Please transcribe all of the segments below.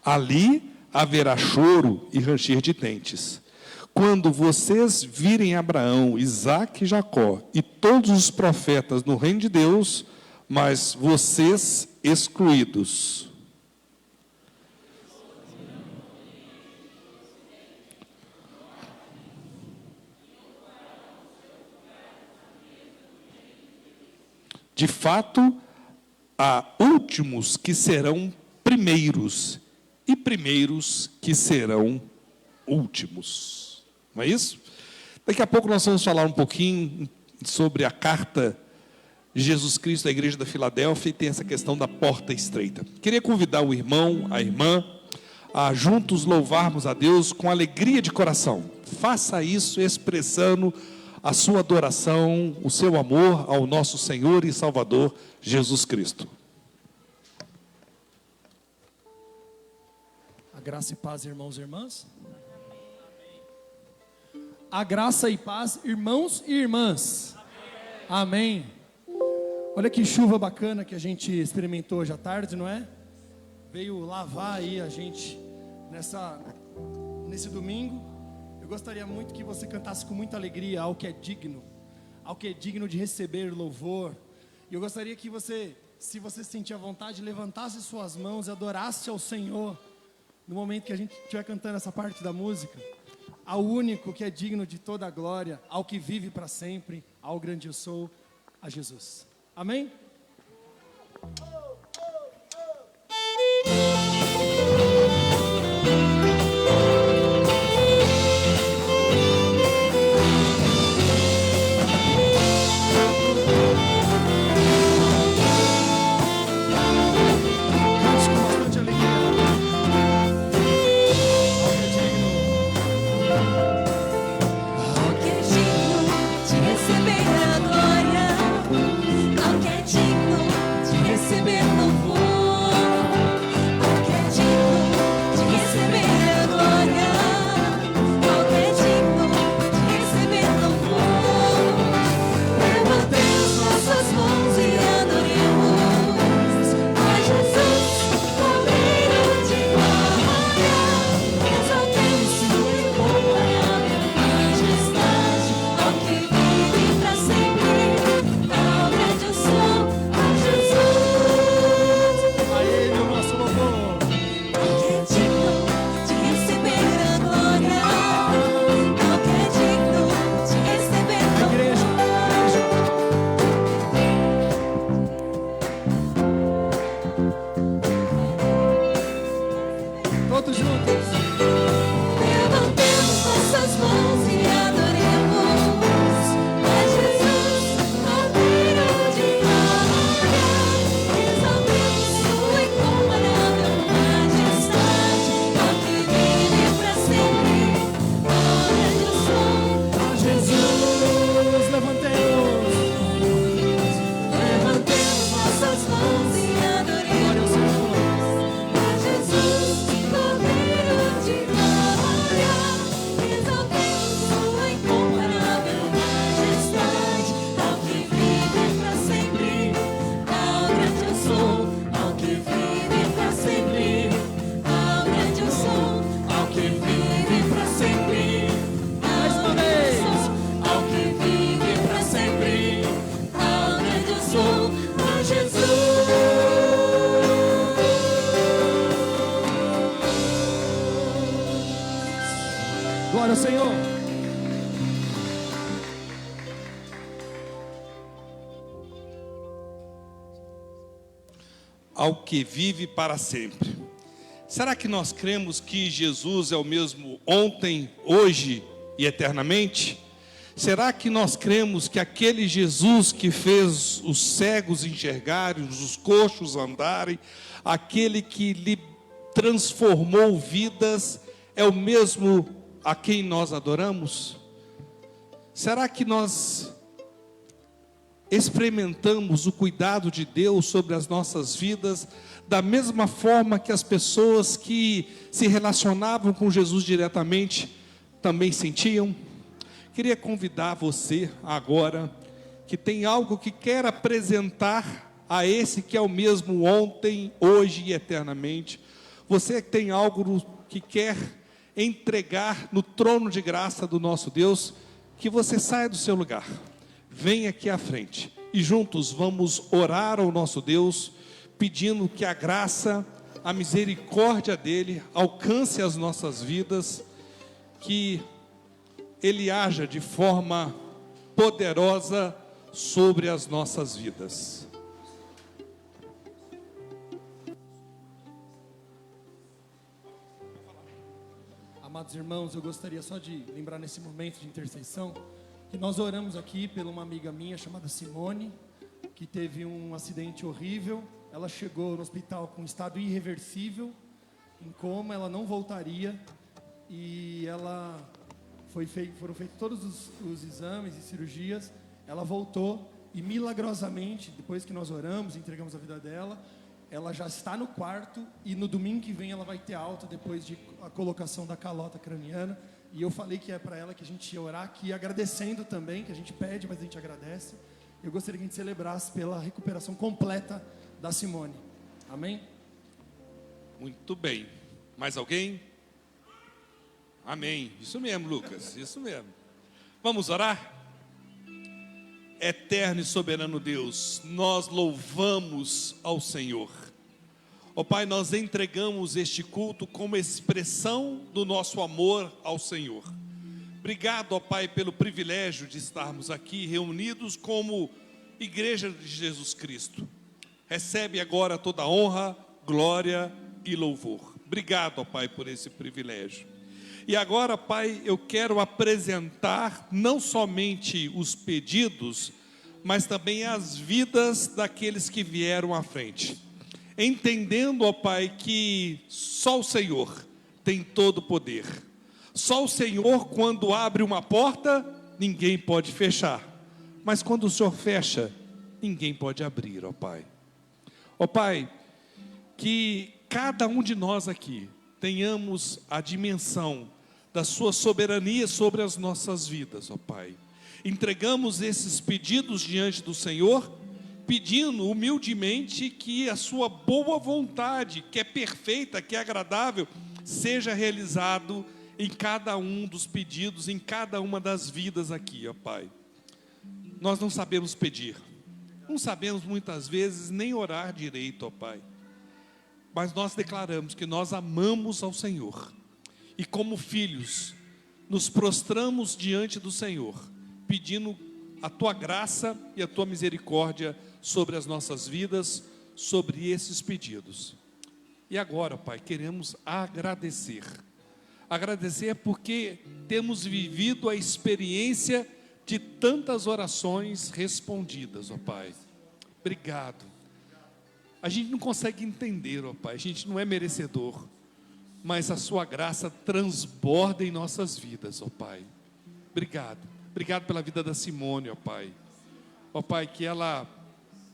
Ali haverá choro e ranger de dentes. Quando vocês virem Abraão, Isaque e Jacó e todos os profetas no reino de Deus, mas vocês excluídos. De fato, há últimos que serão primeiros, e primeiros que serão últimos. Não é isso? Daqui a pouco nós vamos falar um pouquinho sobre a carta de Jesus Cristo à igreja da Filadélfia, e tem essa questão da porta estreita. Queria convidar o irmão, a irmã, a juntos louvarmos a Deus com alegria de coração. Faça isso expressando a sua adoração, o seu amor ao nosso Senhor e Salvador Jesus Cristo. A graça e paz, irmãos e irmãs. A graça e paz, irmãos e irmãs. Amém. Olha que chuva bacana que a gente experimentou hoje à tarde, não é? Veio lavar aí a gente nesse domingo. Eu gostaria muito que você cantasse com muita alegria ao que é digno de receber louvor. E eu gostaria que você, se você sentir a vontade, levantasse suas mãos e adorasse ao Senhor, no momento que a gente estiver cantando essa parte da música, ao único que é digno de toda a glória, ao que vive para sempre, ao grande eu sou, a Jesus. Amém? Glória ao Senhor. Ao que vive para sempre. Será que nós cremos que Jesus é o mesmo ontem, hoje e eternamente? Será que nós cremos que aquele Jesus que fez os cegos enxergarem, os coxos andarem, aquele que lhe transformou vidas, é o mesmo a quem nós adoramos? Será que nós experimentamos o cuidado de Deus sobre as nossas vidas, da mesma forma que as pessoas que se relacionavam com Jesus diretamente também sentiam? Queria convidar você agora, que tem algo que quer apresentar a esse que é o mesmo ontem, hoje e eternamente, Você que tem algo que quer entregar no trono de graça do nosso Deus, que você saia do seu lugar, venha aqui à frente e juntos vamos orar ao nosso Deus, pedindo que a graça, a misericórdia dele alcance as nossas vidas, que ele haja de forma poderosa sobre as nossas vidas. Amados irmãos, eu gostaria só de lembrar nesse momento de intercessão que nós oramos aqui por uma amiga minha chamada Simone, que teve um acidente horrível. Ela chegou no hospital com um estado irreversível, em coma, ela não voltaria, e foram feitos todos os exames e cirurgias. Ela voltou e milagrosamente, depois que nós oramos, entregamos a vida dela, ela já está no quarto, e no domingo que vem ela vai ter alta depois de a colocação da calota craniana. E eu falei que é para ela que a gente ia orar aqui, agradecendo também, que a gente pede, mas a gente agradece. Eu gostaria que a gente celebrasse pela recuperação completa da Simone. Amém? Muito bem. Mais alguém? Amém. Isso mesmo, Lucas, isso mesmo. Vamos orar? Eterno e soberano Deus, nós louvamos ao Senhor. Ó Pai, nós entregamos este culto como expressão do nosso amor ao Senhor. Obrigado, ó Pai, pelo privilégio de estarmos aqui reunidos como Igreja de Jesus Cristo. Recebe agora toda a honra, glória e louvor. Obrigado, ó Pai, por esse privilégio. E agora, Pai, eu quero apresentar não somente os pedidos, mas também as vidas daqueles que vieram à frente. Entendendo, ó Pai, que só o Senhor tem todo o poder. Só o Senhor, quando abre uma porta, ninguém pode fechar. Mas quando o Senhor fecha, ninguém pode abrir, ó Pai. Ó Pai, que cada um de nós aqui tenhamos a dimensão da sua soberania sobre as nossas vidas, ó Pai. Entregamos esses pedidos diante do Senhor, pedindo humildemente que a sua boa vontade, que é perfeita, que é agradável, seja realizado em cada um dos pedidos, em cada uma das vidas aqui, ó Pai. Nós não sabemos pedir, não sabemos muitas vezes nem orar direito, ó Pai. Mas nós declaramos que nós amamos ao Senhor. E como filhos, nos prostramos diante do Senhor, pedindo a Tua graça e a Tua misericórdia sobre as nossas vidas, sobre esses pedidos. E agora, Pai, queremos agradecer. Agradecer porque temos vivido a experiência de tantas orações respondidas, ó Pai. Obrigado. A gente não consegue entender, ó Pai, a gente não é merecedor, mas a Sua graça transborda em nossas vidas, ó Pai. Obrigado. Obrigado pela vida da Simone, ó Pai. Ó Pai, que ela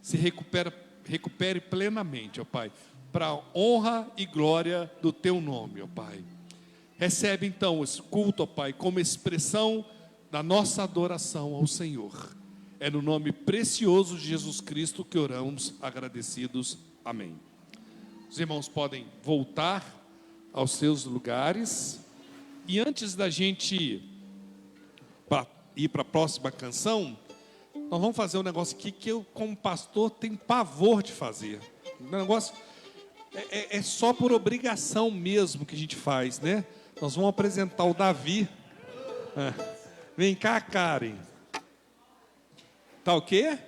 se recupere plenamente, ó Pai, para a honra e glória do Teu nome, ó Pai. Recebe então esse culto, ó Pai, como expressão da nossa adoração ao Senhor. É no nome precioso de Jesus Cristo que oramos agradecidos. Amém. Os irmãos podem voltar aos seus lugares. E antes da gente ir para a próxima canção, nós vamos fazer um negócio aqui que eu, como pastor, tenho pavor de fazer. O negócio é só por obrigação mesmo que a gente faz, né? Nós vamos apresentar o Davi. Vem cá, Karen. Tá o quê?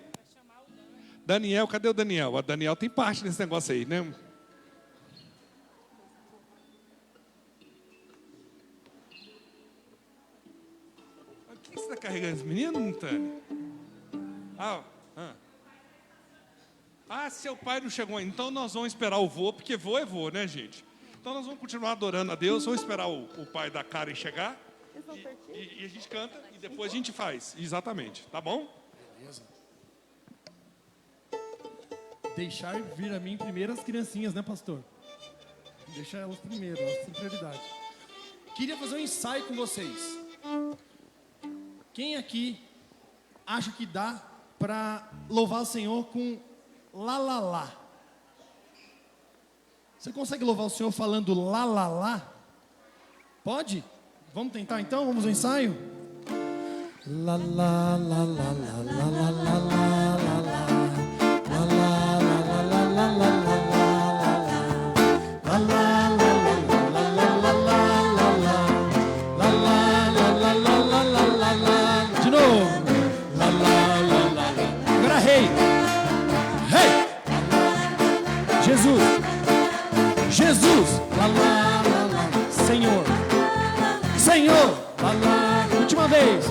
Daniel, cadê o Daniel? O Daniel tem parte nesse negócio aí, né? O que você está carregando esse menino, Montânia? Seu pai não chegou ainda. Então nós vamos esperar o vô, porque vô é vô, né, gente? Então nós vamos continuar adorando a Deus. Vamos esperar o pai da Karen chegar. E a gente canta e depois a gente faz. Exatamente, tá bom? Beleza. Deixar vir a mim primeiro as criancinhas, né, pastor? Deixar elas primeiro, nossa prioridade. Queria fazer um ensaio com vocês. Quem aqui acha que dá para louvar o Senhor com lá, lá, lá? Você consegue louvar o Senhor falando lá, lá, lá? Pode? Vamos tentar então? Vamos ao ensaio? Lá, lá, lá, lá, lá, lá, lá, lá, lá, lá. De novo. Agora rei. Rei. Jesus. Jesus. Senhor. Senhor. Última vez.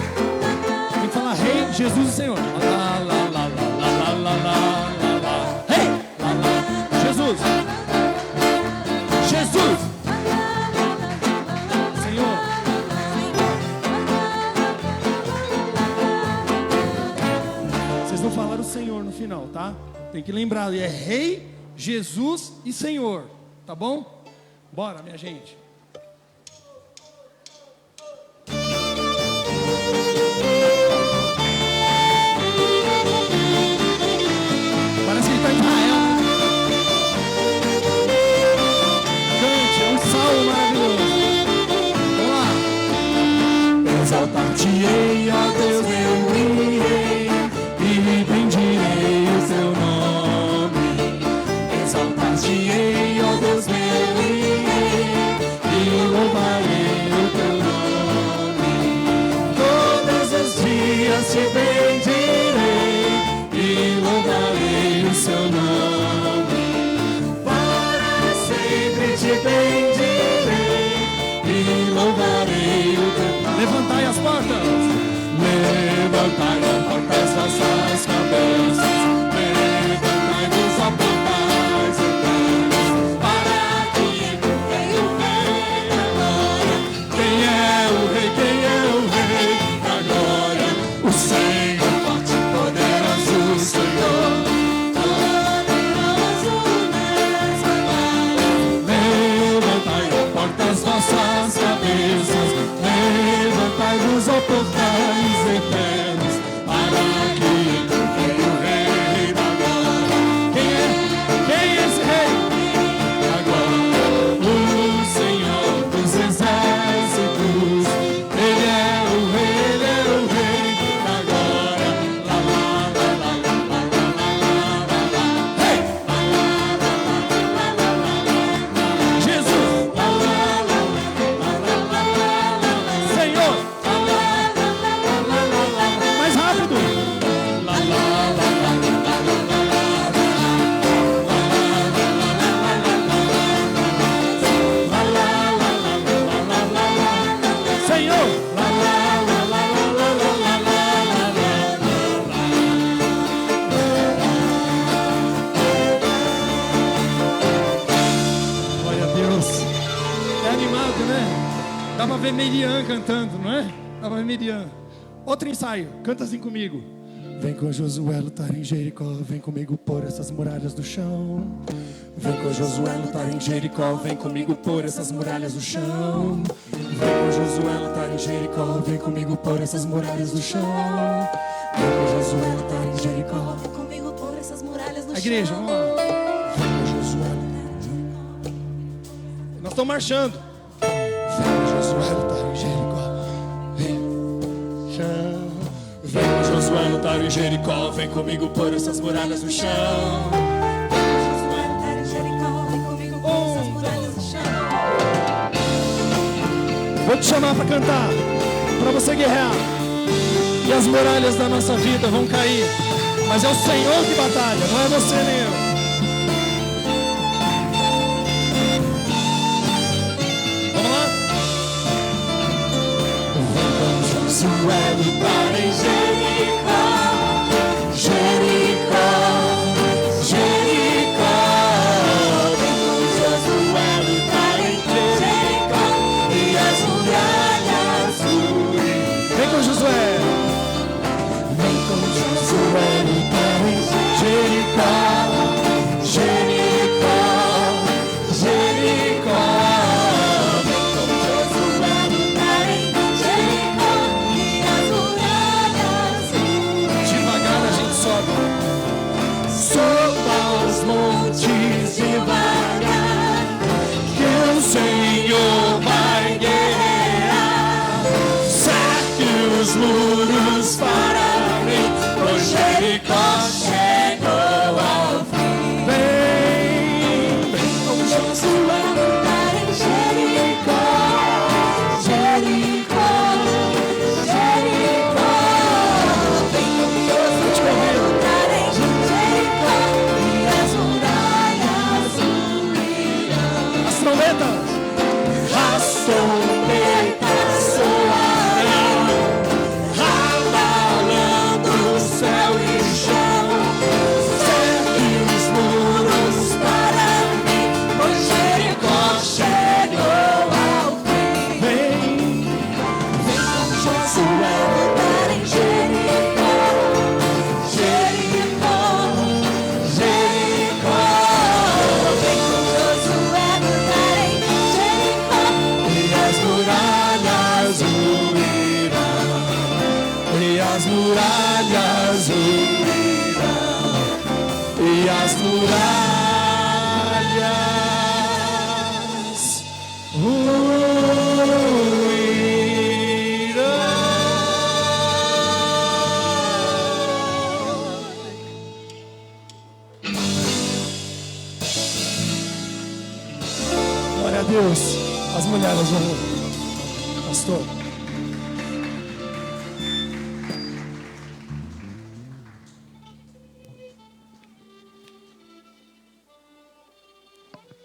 Tem que falar rei, Jesus e Senhor. Rei. Jesus. Jesus. Senhor. Vocês não falaram Senhor no final, tá? Tem que lembrar, é Rei, Jesus e Senhor, tá bom? Bora, minha gente. Parece que ele está em Israel. Cante, é um salmo maravilhoso. Vamos lá. Exaltar-te-ei, ó Deus, meu rei, e bendirei o teu nome. Exaltar-te-ei, ó Deus, meu rei, e louvarei o teu nome. Todos os dias te bendirei e louvarei o seu nome. Para sempre te bendirei e louvarei o teu nome. Levantai as portas. Levantai as portas vossas cabeças, levantai-vos, ó portas eternas, para que venha o Rei da glória. Quem é o Rei? Quem é o Rei da glória? O Senhor forte e poderoso, Senhor. Levantai, ó portas vossas cabeças, levantai-vos, ó portais eternos, para que entre o Rei da glória. Quem é esse rei? Agora o Senhor dos exércitos, Ele é o Rei da glória. Lá, lá, lá, lá, lá, lá, lá, lá, lá. Hey! Jesus. Lá, lá, lá, lá, lá, lá, lá, lá. Senhor. Mais rápido. Lá, lá, lá, lá, lá, lá, lá, lá. Senhor. Glória a Deus. É animado, né? Dá pra ver Miriam cantando, não é? Dá pra ver Miriam. Outro ensaio. Canta assim comigo. Vem com Josué lutar em Jericó, vem comigo pôr essas muralhas do chão. Vem com Josué lutar em Jericó, vem comigo pôr essas muralhas do chão. Vem com Josué lutar em Jericó, vem comigo pôr essas muralhas do chão. Vem com Josué lutar em Jericó. Vem comigo por essas muralhas no A igreja, chão. vamos lá. Vem com Josué Nós estamos marchando. Vem com Josué lutar em Jericó. Chão. Vem com Josué lutar em Jericó, vem comigo pôr essas muralhas no chão. Josué lutar em Jericó, vem comigo por essas muralhas no chão. Vou te chamar para cantar, para você guerrear. E as muralhas da nossa vida vão cair. Mas é o Senhor que batalha, não é você nem eu. Vamos lá? Vem com Josué lutar em Jericó. Jericó, Jericó. Vem com Josué lutar em Jericó e as muralhas ruírem. Vem com Josué. Vem com Josué lutar em Jericó. Jericó, Jericó. Vem com Josué lutar em Jericó e as muralhas ruírem. Devagar a gente sobe. Suba os montes devagar. Jericó chegou ao fim. Vem Com Josué lutar em Jericó, Jericó, Jericó. Vem com Josué lutar em Jericó, e as muralhas ruirão. as trombetas. As trombetas soarão, abalando o céu e o chão. Cerque os muros para mim, pois Jericó chegou ao fim. Vem, Vem com Josué lutar em Jericó, Jericó, Jericó. Vem com Josué lutar em Jericó, e as muralhas ruirão, e as muralhas ruirão, e as muralhas glória a Deus. As mulheres, vamos. Pastor.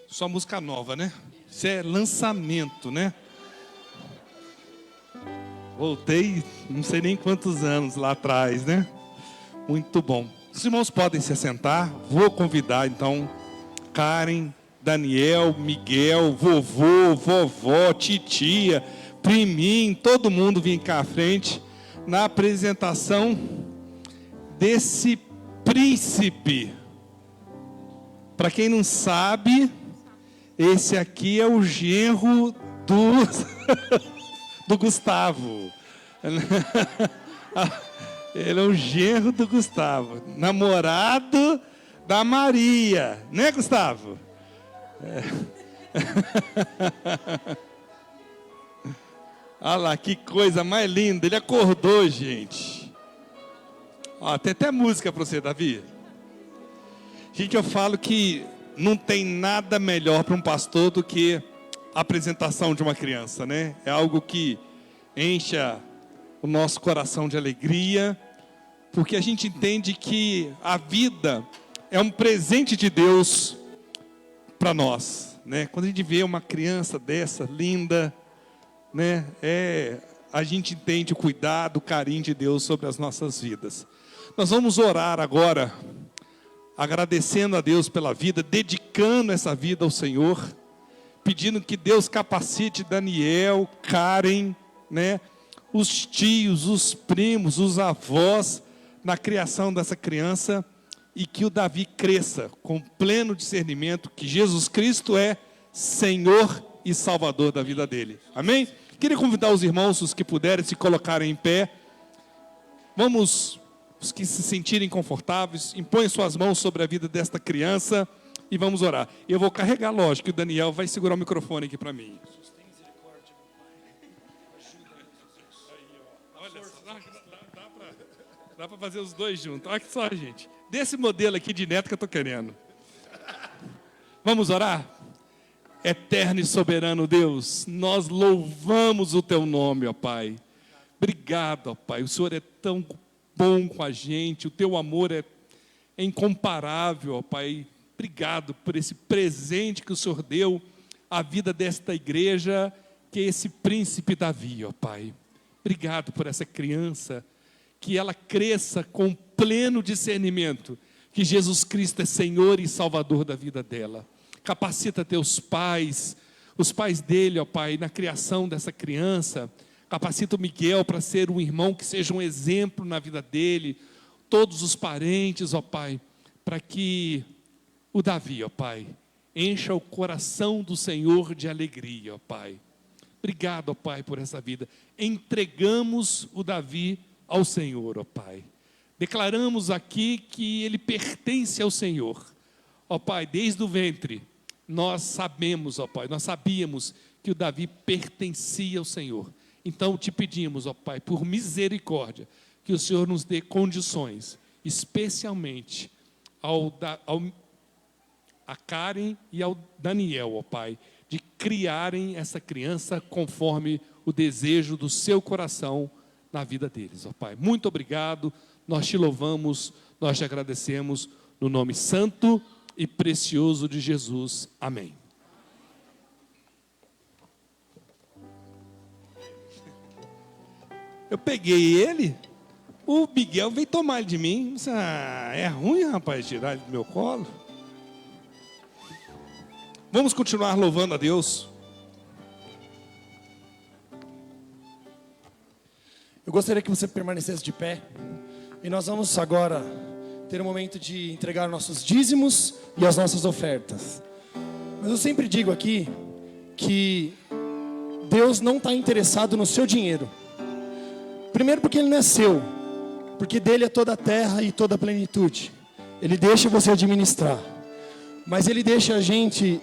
Só música nova, né? Isso é lançamento, né? Voltei, não sei nem quantos anos lá atrás, né? Muito bom. Os irmãos podem se assentar. Vou convidar, então, Karen, Daniel, Miguel, vovô, vovó, titia, priminho, todo mundo vir cá à frente na apresentação desse príncipe. Para quem não sabe, esse aqui é o genro do Gustavo. Ele é o genro do Gustavo, namorado da Maria, né, Gustavo? Olha lá, que coisa mais linda. Ele acordou, gente. Ó, tem até música para você, Davi. Gente, eu falo que não tem nada melhor para um pastor do que a apresentação de uma criança, né? É algo que enche o nosso coração de alegria, porque a gente entende que a vida é um presente de Deus para nós, né? Quando a gente vê uma criança dessa, linda, né? A gente entende o cuidado, o carinho de Deus sobre as nossas vidas. Nós vamos orar agora, agradecendo a Deus pela vida, dedicando essa vida ao Senhor, pedindo que Deus capacite Daniel, Karen, né? Os tios, os primos, os avós, na criação dessa criança, e que o Davi cresça com pleno discernimento que Jesus Cristo é Senhor e Salvador da vida dele. Amém? Queria convidar os irmãos, os que puderem, se colocarem em pé. Vamos, os que se sentirem confortáveis, impõem suas mãos sobre a vida desta criança e vamos orar. Eu vou carregar, lógico, que o Daniel vai segurar o microfone aqui para mim. Olha só, dá para fazer os dois juntos. Olha só, gente. Desse modelo aqui de neto que eu estou querendo. Vamos orar? Eterno e soberano Deus, nós louvamos o Teu nome, ó Pai. Obrigado, ó Pai. O Senhor é tão bom com a gente. O Teu amor é incomparável, ó Pai. Obrigado por esse presente que o Senhor deu à vida desta igreja, que é esse príncipe Davi, ó Pai. Obrigado por essa criança, que ela cresça com pleno discernimento que Jesus Cristo é Senhor e Salvador da vida dela. Capacita teus pais, os pais dele, ó Pai, na criação dessa criança. Capacita o Miguel para ser um irmão que seja um exemplo na vida dele. Todos os parentes, ó Pai, para que o Davi, ó Pai, encha o coração do Senhor de alegria, ó Pai. Obrigado, ó Pai, por essa vida. Entregamos o Davi ao Senhor, ó Pai. Declaramos aqui que ele pertence ao Senhor. Ó Pai, desde o ventre, nós sabemos, ó Pai, nós sabíamos que o Davi pertencia ao Senhor. Então te pedimos, ó Pai, por misericórdia, que o Senhor nos dê condições especialmente a Karen e ao Daniel, ó Pai, de criarem essa criança conforme o desejo do seu coração na vida deles, ó Pai. Muito obrigado, nós te louvamos, nós te agradecemos, no nome santo e precioso de Jesus. Amém. Eu peguei ele, o Miguel veio tomar ele de mim. Disse, é ruim, rapaz, tirar ele do meu colo. Vamos continuar louvando a Deus. Eu gostaria que você permanecesse de pé. E nós vamos agora ter um momento de entregar nossos dízimos e as nossas ofertas. Mas eu sempre digo aqui que Deus não está interessado no seu dinheiro. Primeiro porque Ele não é seu, porque dele é toda a terra e toda a plenitude. Ele deixa você administrar, mas Ele deixa a gente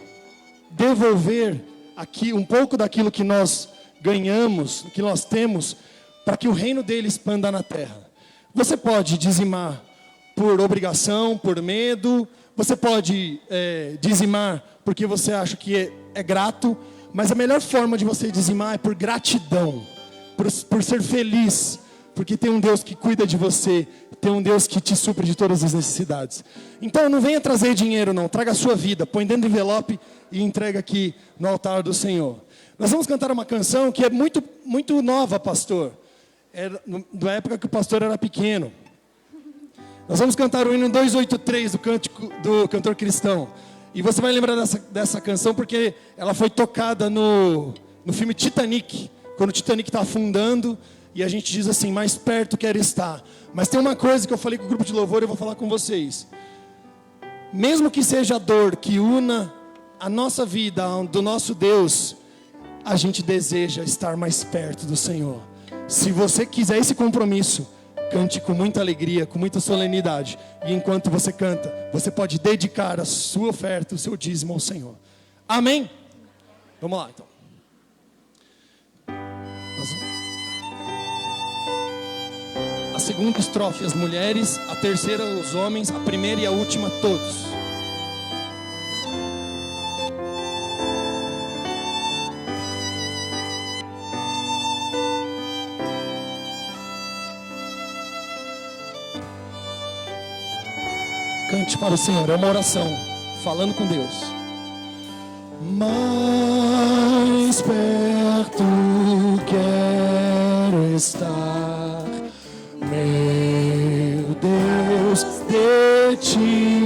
devolver aqui um pouco daquilo que nós ganhamos, que nós temos, para que o reino dele expanda na terra. Você pode dizimar por obrigação, por medo, você pode dizimar porque você acha que é grato, mas a melhor forma de você dizimar é por gratidão, por ser feliz, porque tem um Deus que cuida de você, tem um Deus que te supre de todas as necessidades. Então não venha trazer dinheiro não, traga a sua vida, põe dentro do envelope e entrega aqui no altar do Senhor. Nós vamos cantar uma canção que é muito, muito nova, pastor. É da época que o pastor era pequeno. Nós vamos cantar o hino 283 do cântico do cantor cristão. E você vai lembrar dessa canção porque ela foi tocada no filme Titanic. Quando o Titanic está afundando e a gente diz assim, mais perto quero estar. Mas tem uma coisa que eu falei com o grupo de louvor e eu vou falar com vocês. Mesmo que seja a dor que una a nossa vida, do nosso Deus, a gente deseja estar mais perto do Senhor. Se você quiser esse compromisso, cante com muita alegria, com muita solenidade. E enquanto você canta, você pode dedicar a sua oferta, o seu dízimo ao Senhor. Amém? Vamos lá então. A segunda estrofe as mulheres, a terceira os homens, a primeira e a última todos. Cante para o Senhor, é uma oração, falando com Deus. Mais perto quero estar, meu Deus, de ti.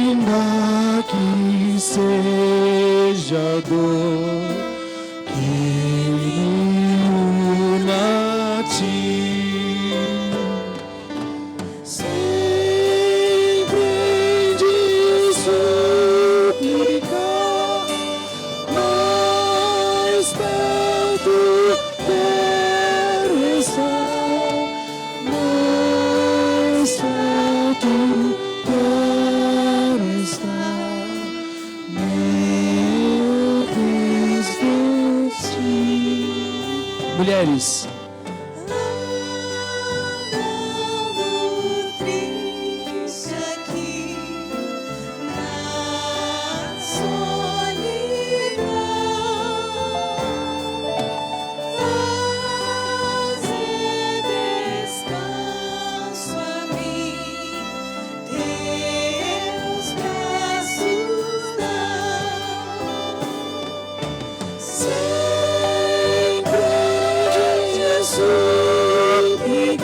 Ainda que seja dor, que me una a ti. Mulheres, andando triste aqui na solidão, trazer descanso a mim, teus braços dão. Suplicar,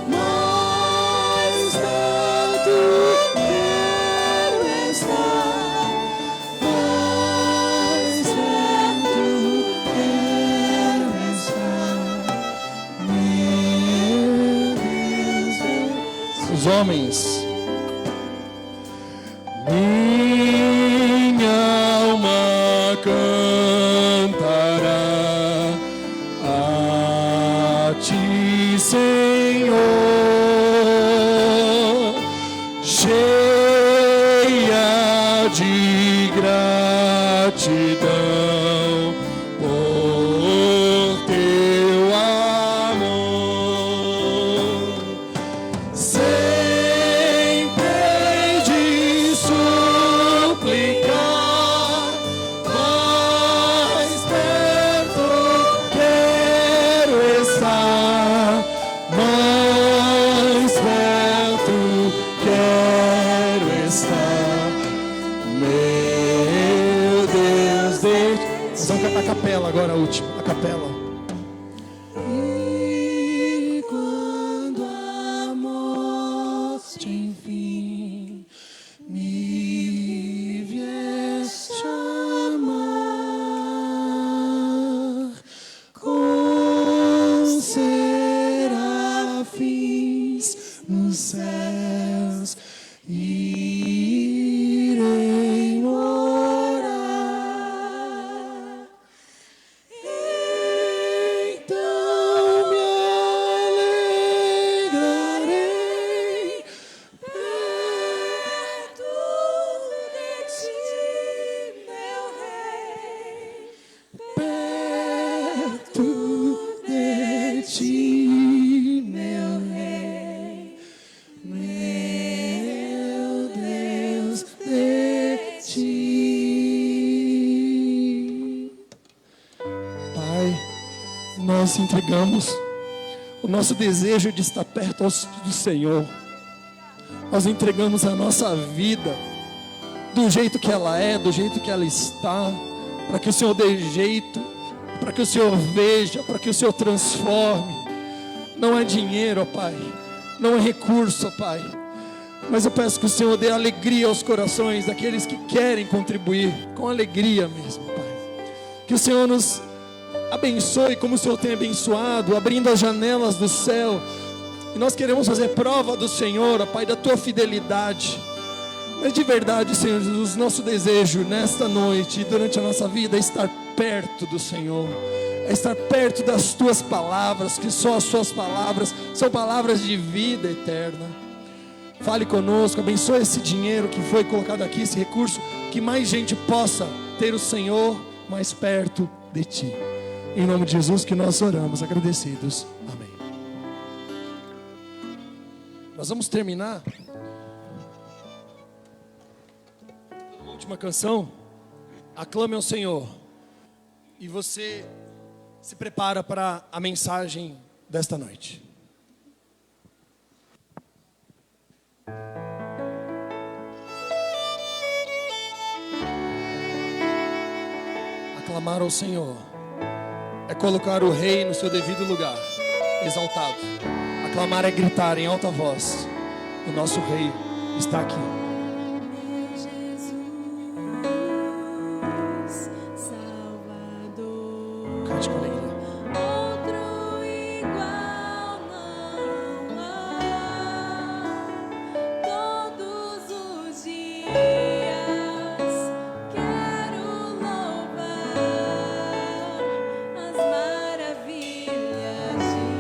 mais perto quero estar, mais perto quero estar, meu Deus. os homens. Minha alma cantará a ti, Senhor, cheia de gratidão por teu ela agora, a última, a capela. E quando a morte enfim me vier chamar, com serafins nos céus irei morar. Então me alegrarei Perto de ti, meu rei. perto de ti, meu rei, meu Deus, de ti. Pai, nós entregamos o nosso desejo de estar perto do Senhor. Nós entregamos a nossa vida do jeito que ela é, do jeito que ela está, para que o Senhor dê jeito, para que o Senhor veja, para que o Senhor transforme. Não é dinheiro, ó Pai, não é recurso, ó Pai, mas eu peço que o Senhor dê alegria aos corações daqueles que querem contribuir, com alegria mesmo, Pai. Que o Senhor nos abençoe como o Senhor tem abençoado, abrindo as janelas do céu. E nós queremos fazer prova do Senhor, ó Pai, da Tua fidelidade. Mas de verdade, Senhor Jesus, nosso desejo nesta noite e durante a nossa vida é estar perto do Senhor. É estar perto das Tuas palavras, que só as Suas palavras são palavras de vida eterna. Fale conosco, abençoe esse dinheiro que foi colocado aqui, esse recurso, que mais gente possa ter o Senhor mais perto de Ti. Em nome de Jesus que nós oramos, agradecidos. Amém. Nós vamos terminar a última canção. Aclame ao Senhor. E você se prepara para a mensagem desta noite. Aclamar ao Senhor é colocar o Rei no seu devido lugar, exaltado. Aclamar é gritar em alta voz: o nosso Rei está aqui. Meu Jesus, Salvador. Cante com alegria. Outro igual não há. Todos os dias quero louvar as maravilhas de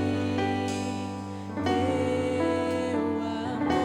teu amor.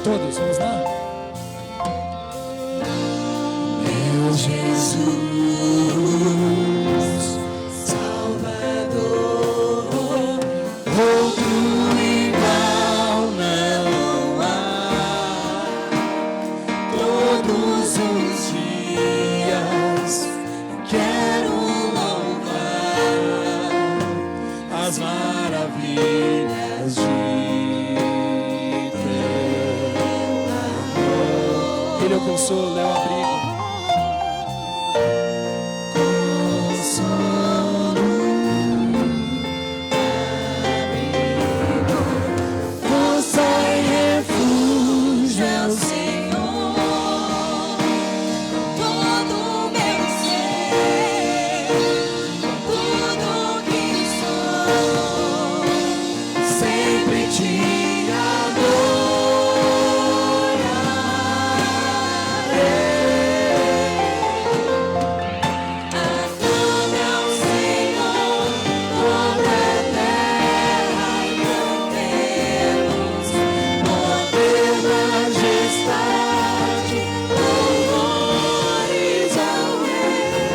Todos, vamos lá? Meu Jesus, as maravilhas de teu amor. Ele é o consolo, é o abrigo. Força e refúgio é o Senhor, todo meu ser, tudo que sou, sempre te aclame ao Senhor, toda a terra e cantemos, poder, majestade, louvores ao Rei.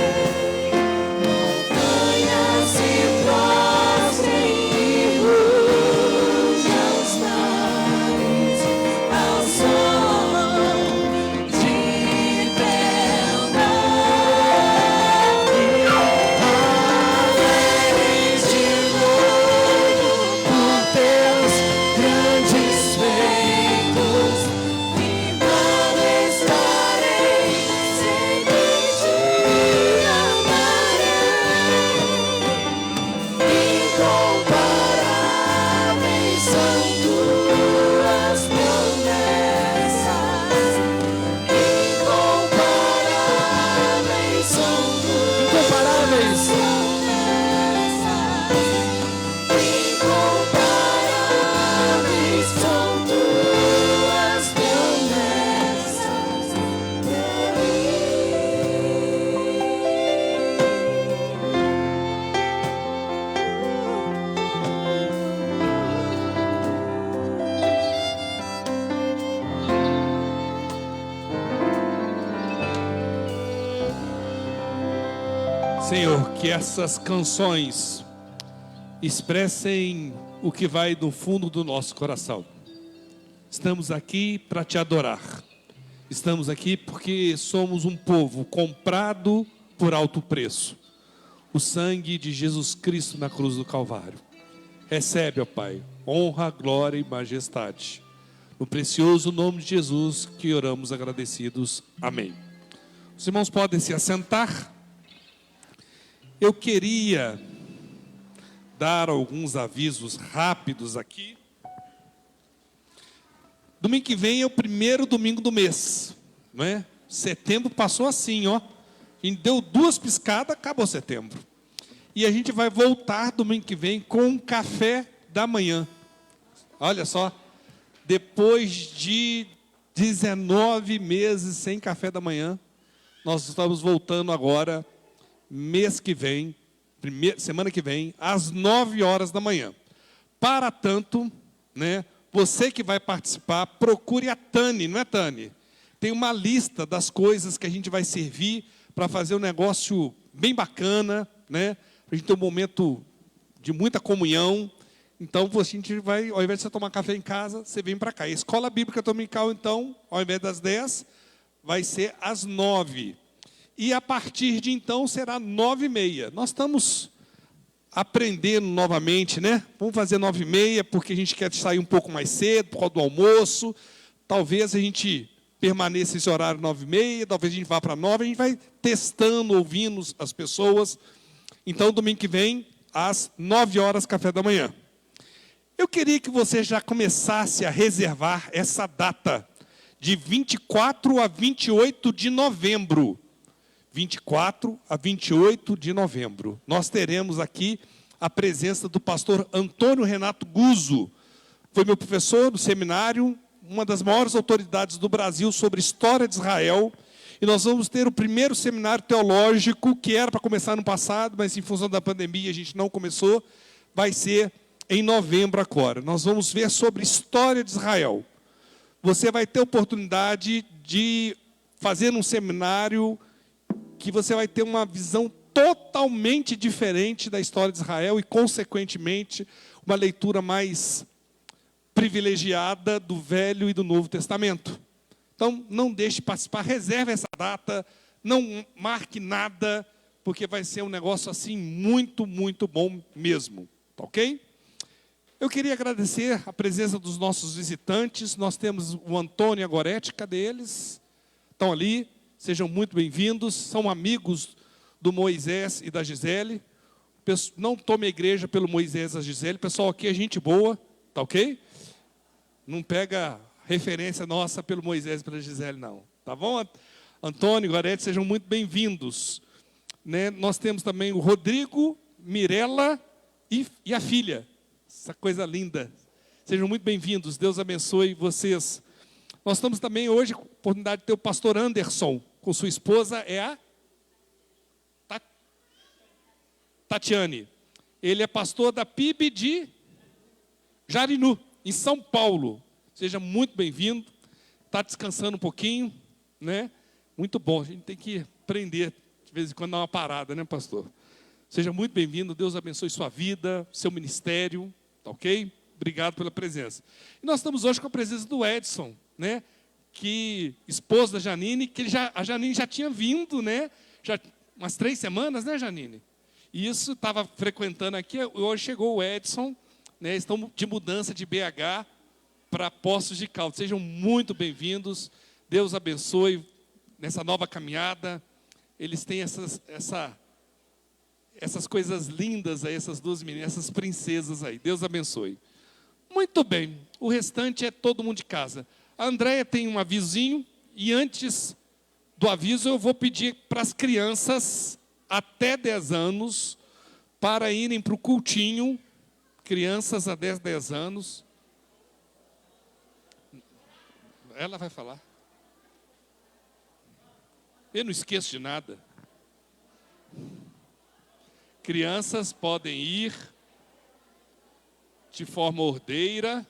Montanhas se prostrem e rujam os mares ao som de teu nome. alegres de novo por teus grandes feitos. Firmado estarei, sempre te amarei. Incomparáveis são tuas promessas. Incomparáveis são tuas Incomparáveis. Incomparáveis são tuas promessas. Senhor, que essas canções expressem o que vai do fundo do nosso coração. Estamos aqui para te adorar. Estamos aqui porque somos um povo comprado por alto preço. O sangue de Jesus Cristo na cruz do Calvário. Recebe, ó Pai, honra, glória e majestade. No precioso nome de Jesus que oramos agradecidos. Amém. Os irmãos podem se assentar. Eu queria dar alguns avisos rápidos aqui. Domingo que vem é o primeiro domingo do mês, não é? Setembro passou assim, ó. A gente deu 2 piscadas, acabou setembro. E a gente vai voltar domingo que vem com um café da manhã. Olha só, depois de 19 meses sem café da manhã, nós estamos voltando agora, mês que vem, semana que vem, às 9 horas da manhã. Para tanto, né, você que vai participar, procure a Tani, não é Tani? Tem uma lista das coisas que a gente vai servir para fazer um negócio bem bacana, né? Para a gente ter um momento de muita comunhão. Então, a gente vai, ao invés de você tomar café em casa, você vem para cá. A escola bíblica dominical, então, ao invés das 10, vai ser às 9. E a partir de então será 9h30. Nós estamos aprendendo novamente, né? Vamos fazer 9h30, porque a gente quer sair um pouco mais cedo, por causa do almoço. Talvez a gente permaneça esse horário 9h30, talvez a gente vá para 9, a gente vai testando, ouvindo as pessoas. Então, domingo que vem, às 9 horas, café da manhã. Eu queria que você já começasse a reservar essa data, de 24 a 28 de novembro. 24 a 28 de novembro. Nós teremos aqui a presença do pastor Antônio Renato Guzzo. Foi meu professor no seminário, uma das maiores autoridades do Brasil sobre história de Israel. E nós vamos ter o primeiro seminário teológico, que era para começar no passado, mas em função da pandemia a gente não começou. Vai ser em novembro agora. Nós vamos ver sobre história de Israel. Você vai ter oportunidade de fazer um seminário que você vai ter uma visão totalmente diferente da história de Israel e, consequentemente, uma leitura mais privilegiada do Velho e do Novo Testamento. Então, não deixe de participar, reserve essa data, não marque nada, porque vai ser um negócio assim muito, muito bom mesmo. tá ok? Eu queria agradecer a presença dos nossos visitantes. Nós temos o Antônio e a Gorete, cadê eles? Estão ali, sejam muito bem-vindos. São amigos do Moisés e da Gisele. Não tome a igreja pelo Moisés e a Gisele. Pessoal, aqui é gente boa, tá ok? Não pega referência nossa pelo Moisés e pela Gisele, não. Tá bom? Antônio e Gorete, sejam muito bem-vindos. Né? Nós temos também o Rodrigo, Mirella e a filha. Essa coisa linda. Sejam muito bem-vindos. Deus abençoe vocês. Nós estamos também hoje com a oportunidade de ter o pastor Anderson, com sua esposa, é a Tatiane. Ele é pastor da PIB de Jarinu, em São Paulo. Seja muito bem-vindo. Está descansando um pouquinho, né? Muito bom. A gente tem que aprender, de vez em quando, dar uma parada, né, pastor? Seja muito bem-vindo. Deus abençoe sua vida, seu ministério. Tá ok? Obrigado pela presença. E nós estamos hoje com a presença do Edson, né? Que esposo da Janine, que a Janine já tinha vindo, né? Já umas 3 semanas, né, Janine? E isso estava frequentando aqui. Hoje chegou o Edson, né? Estão de mudança de BH para Poços de Caldas. Sejam muito bem-vindos. Deus abençoe nessa nova caminhada. Eles têm essas coisas lindas aí, essas 2 meninas, essas princesas aí. Deus abençoe. Muito bem. O restante é todo mundo de casa. A Andréia tem um avisinho. E antes do aviso, eu vou pedir para as crianças até 10 anos para irem para o cultinho. Crianças até 10 anos. Ela vai falar. Eu não esqueço de nada. Crianças podem ir de forma ordeira.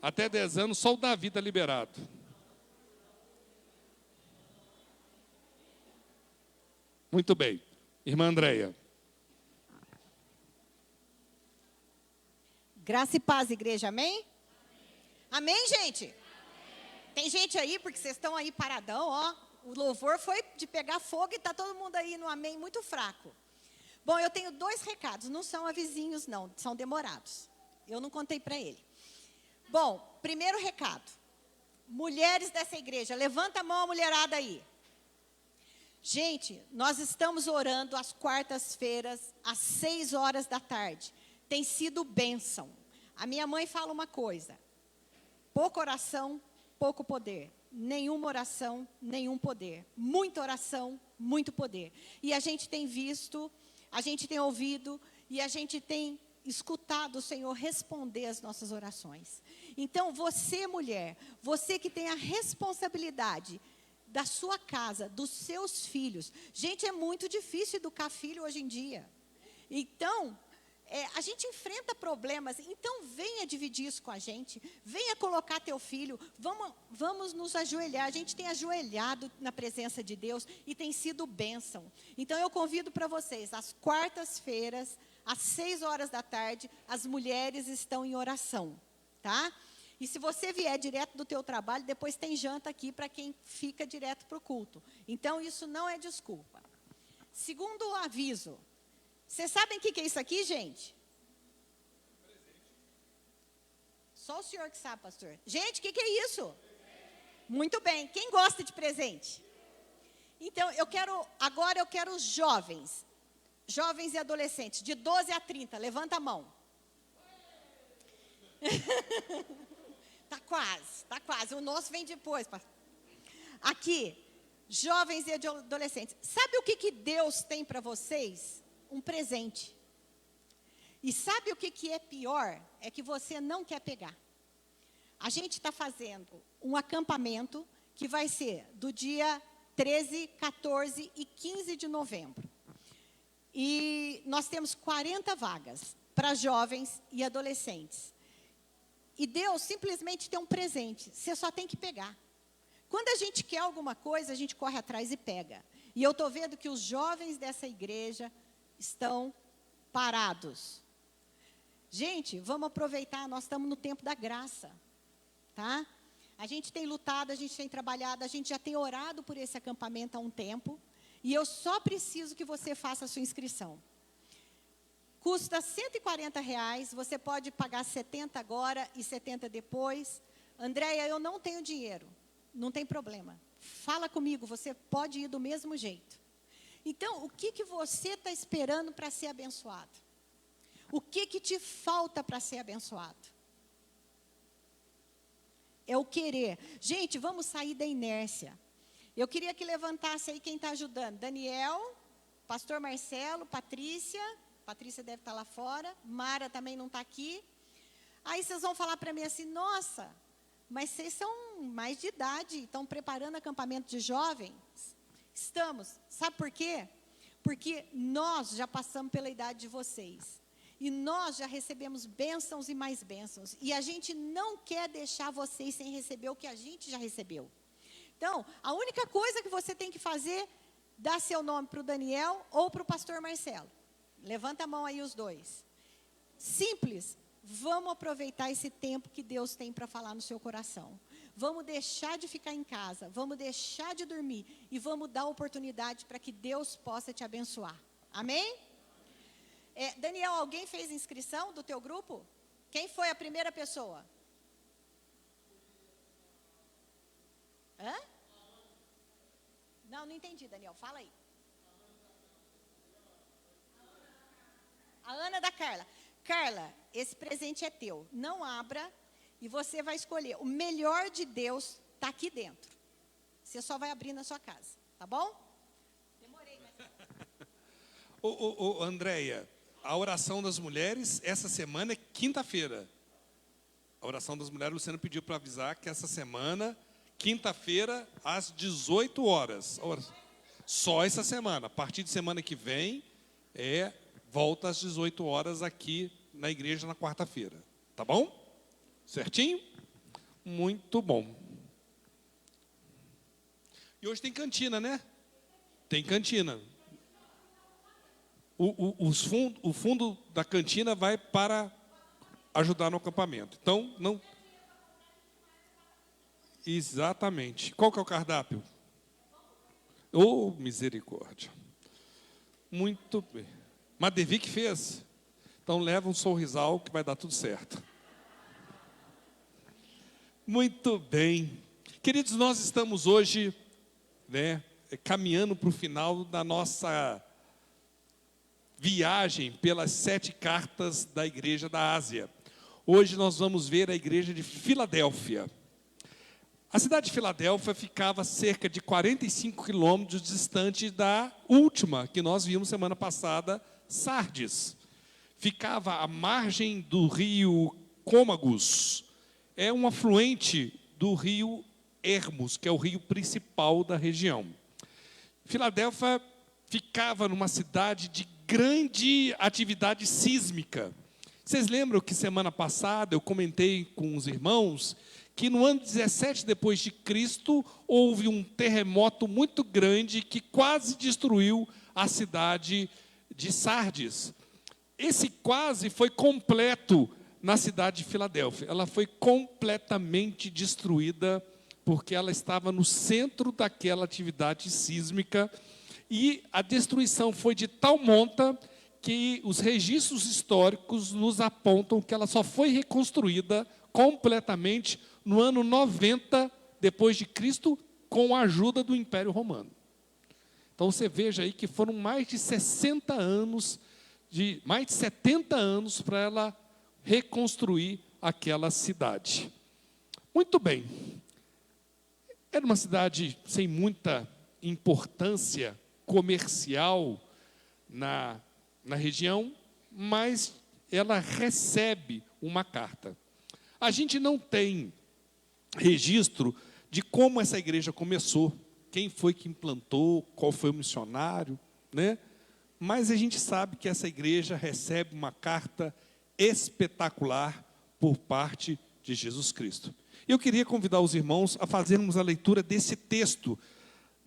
Até 10 anos, só o Davi está liberado. Muito bem. Irmã Andréia. Graça e paz, igreja, amém? Amém, gente? Amém. Tem gente aí, porque vocês estão aí paradão, ó. O louvor foi de pegar fogo e está todo mundo aí no amém muito fraco. Bom, eu tenho 2 recados, não são avisinhos não, são demorados. Eu não contei para ele. Bom, primeiro recado. Mulheres dessa igreja, levanta a mão a mulherada aí. Gente, nós estamos orando às quartas-feiras, às 6 horas da tarde. Tem sido bênção. A minha mãe fala uma coisa. Pouca oração, pouco poder. Nenhuma oração, nenhum poder. Muita oração, muito poder. E a gente tem visto, a gente tem ouvido e a gente tem escutado o Senhor responder as nossas orações. Então, você, mulher, você que tem a responsabilidade da sua casa, dos seus filhos. Gente, é muito difícil educar filho hoje em dia. Então, a gente enfrenta problemas, então venha dividir isso com a gente, venha colocar teu filho, vamos nos ajoelhar. A gente tem ajoelhado na presença de Deus e tem sido bênção. Então eu convido para vocês, às quartas-feiras, às 6 horas da tarde, as mulheres estão em oração, tá? E se você vier direto do teu trabalho, depois tem janta aqui para quem fica direto para o culto. Então isso não é desculpa. Segundo o aviso, vocês sabem o que é isso aqui, gente? Só o senhor que sabe, pastor. Gente, o que é isso? Muito bem. Quem gosta de presente? Então, agora eu quero os jovens e adolescentes, de 12 a 30. Levanta a mão. Tá quase. O nosso vem depois. Aqui, jovens e adolescentes. Sabe o que Deus tem para vocês? Um presente. E sabe o que é pior? É que você não quer pegar. A gente está fazendo um acampamento que vai ser do dia 13, 14 e 15 de novembro. E nós temos 40 vagas para jovens e adolescentes. E Deus simplesmente tem um presente. Você só tem que pegar. Quando a gente quer alguma coisa, a gente corre atrás e pega. E eu estou vendo que os jovens dessa igreja estão parados. Gente, vamos aproveitar, nós estamos no tempo da graça, tá? A gente tem lutado, a gente tem trabalhado, a gente já tem orado por esse acampamento há um tempo, e eu só preciso que você faça a sua inscrição. Custa R$ 140, você pode pagar 70 agora e 70 depois. Andréia, eu não tenho dinheiro. Não tem problema. Fala comigo, você pode ir do mesmo jeito. Então, o que você está esperando para ser abençoado? O que te falta para ser abençoado? É o querer. Gente, vamos sair da inércia. Eu queria que levantasse aí quem está ajudando. Daniel, pastor Marcelo, Patrícia. Patrícia deve estar lá fora. Mara também não está aqui. Aí vocês vão falar para mim assim, nossa, mas vocês são mais de idade, estão preparando acampamento de jovens? Estamos. Sabe por quê? Porque nós já passamos pela idade de vocês. E nós já recebemos bênçãos e mais bênçãos. E a gente não quer deixar vocês sem receber o que a gente já recebeu. Então, a única coisa que você tem que fazer, dar seu nome para o Daniel ou para o pastor Marcelo. Levanta a mão aí os dois. Simples. Vamos aproveitar esse tempo que Deus tem para falar no seu coração. Vamos deixar de ficar em casa. Vamos deixar de dormir. E vamos dar oportunidade para que Deus possa te abençoar. Amém? Daniel, alguém fez inscrição do teu grupo? Quem foi a primeira pessoa? Hã? Não entendi, Daniel. Fala aí. A Ana da Carla. Carla, esse presente é teu. Não abra e você vai escolher. O melhor de Deus está aqui dentro. Você só vai abrir na sua casa. Tá bom? Demorei, mas... Andréia, a oração das mulheres, essa semana é quinta-feira. A oração das mulheres, o Luciano pediu para avisar que essa semana, quinta-feira, às 18 horas. Só essa semana. A partir de semana que vem, volta às 18 horas aqui na igreja na quarta-feira. Tá bom? Certinho? Muito bom. E hoje tem cantina, né? Tem cantina. O fundo da cantina vai para ajudar no acampamento. Então, não... Exatamente. Qual que é o cardápio? Oh, misericórdia. Muito bem. Madevi que fez? Então, leva um sorrisal que vai dar tudo certo. Muito bem. Queridos, nós estamos hoje, caminhando para o final da nossa viagem pelas 7 cartas da Igreja da Ásia. Hoje nós vamos ver a Igreja de Filadélfia. A cidade de Filadélfia ficava cerca de 45 quilômetros distante da última, que nós vimos semana passada, Sardes. Ficava à margem do rio Cômagos. É um afluente do rio Hermos, que é o rio principal da região. Filadélfia ficava numa cidade de grande atividade sísmica. Vocês lembram que semana passada eu comentei com os irmãos que no ano 17 depois de Cristo houve um terremoto muito grande que quase destruiu a cidade de Sardes. Esse quase foi completo na cidade de Filadélfia. Ela foi completamente destruída porque ela estava no centro daquela atividade sísmica e a destruição foi de tal monta que os registros históricos nos apontam que ela só foi reconstruída completamente no ano 90 depois de Cristo com a ajuda do Império Romano. Então você veja aí que foram mais de 60 anos, mais de 70 anos para ela reconstruir aquela cidade. Muito bem. Era uma cidade sem muita importância comercial na região, mas ela recebe uma carta. A gente não tem registro de como essa igreja começou, quem foi que implantou, qual foi o missionário, né? Mas a gente sabe que essa igreja recebe uma carta espetacular por parte de Jesus Cristo. Eu queria convidar os irmãos a fazermos a leitura desse texto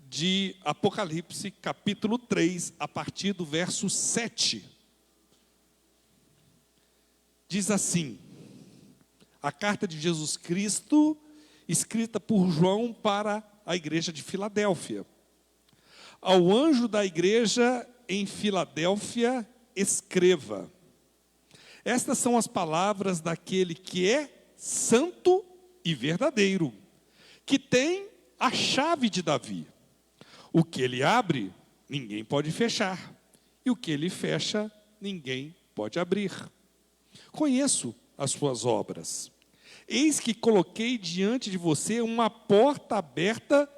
de Apocalipse, capítulo 3, a partir do verso 7. Diz assim: a carta de Jesus Cristo, escrita por João para a igreja de Filadélfia. Ao anjo da igreja em Filadélfia, escreva: Estas são as palavras daquele que é santo e verdadeiro, que tem a chave de Davi. O que ele abre, ninguém pode fechar, e o que ele fecha, ninguém pode abrir. Conheço as suas obras. Eis que coloquei diante de você uma porta aberta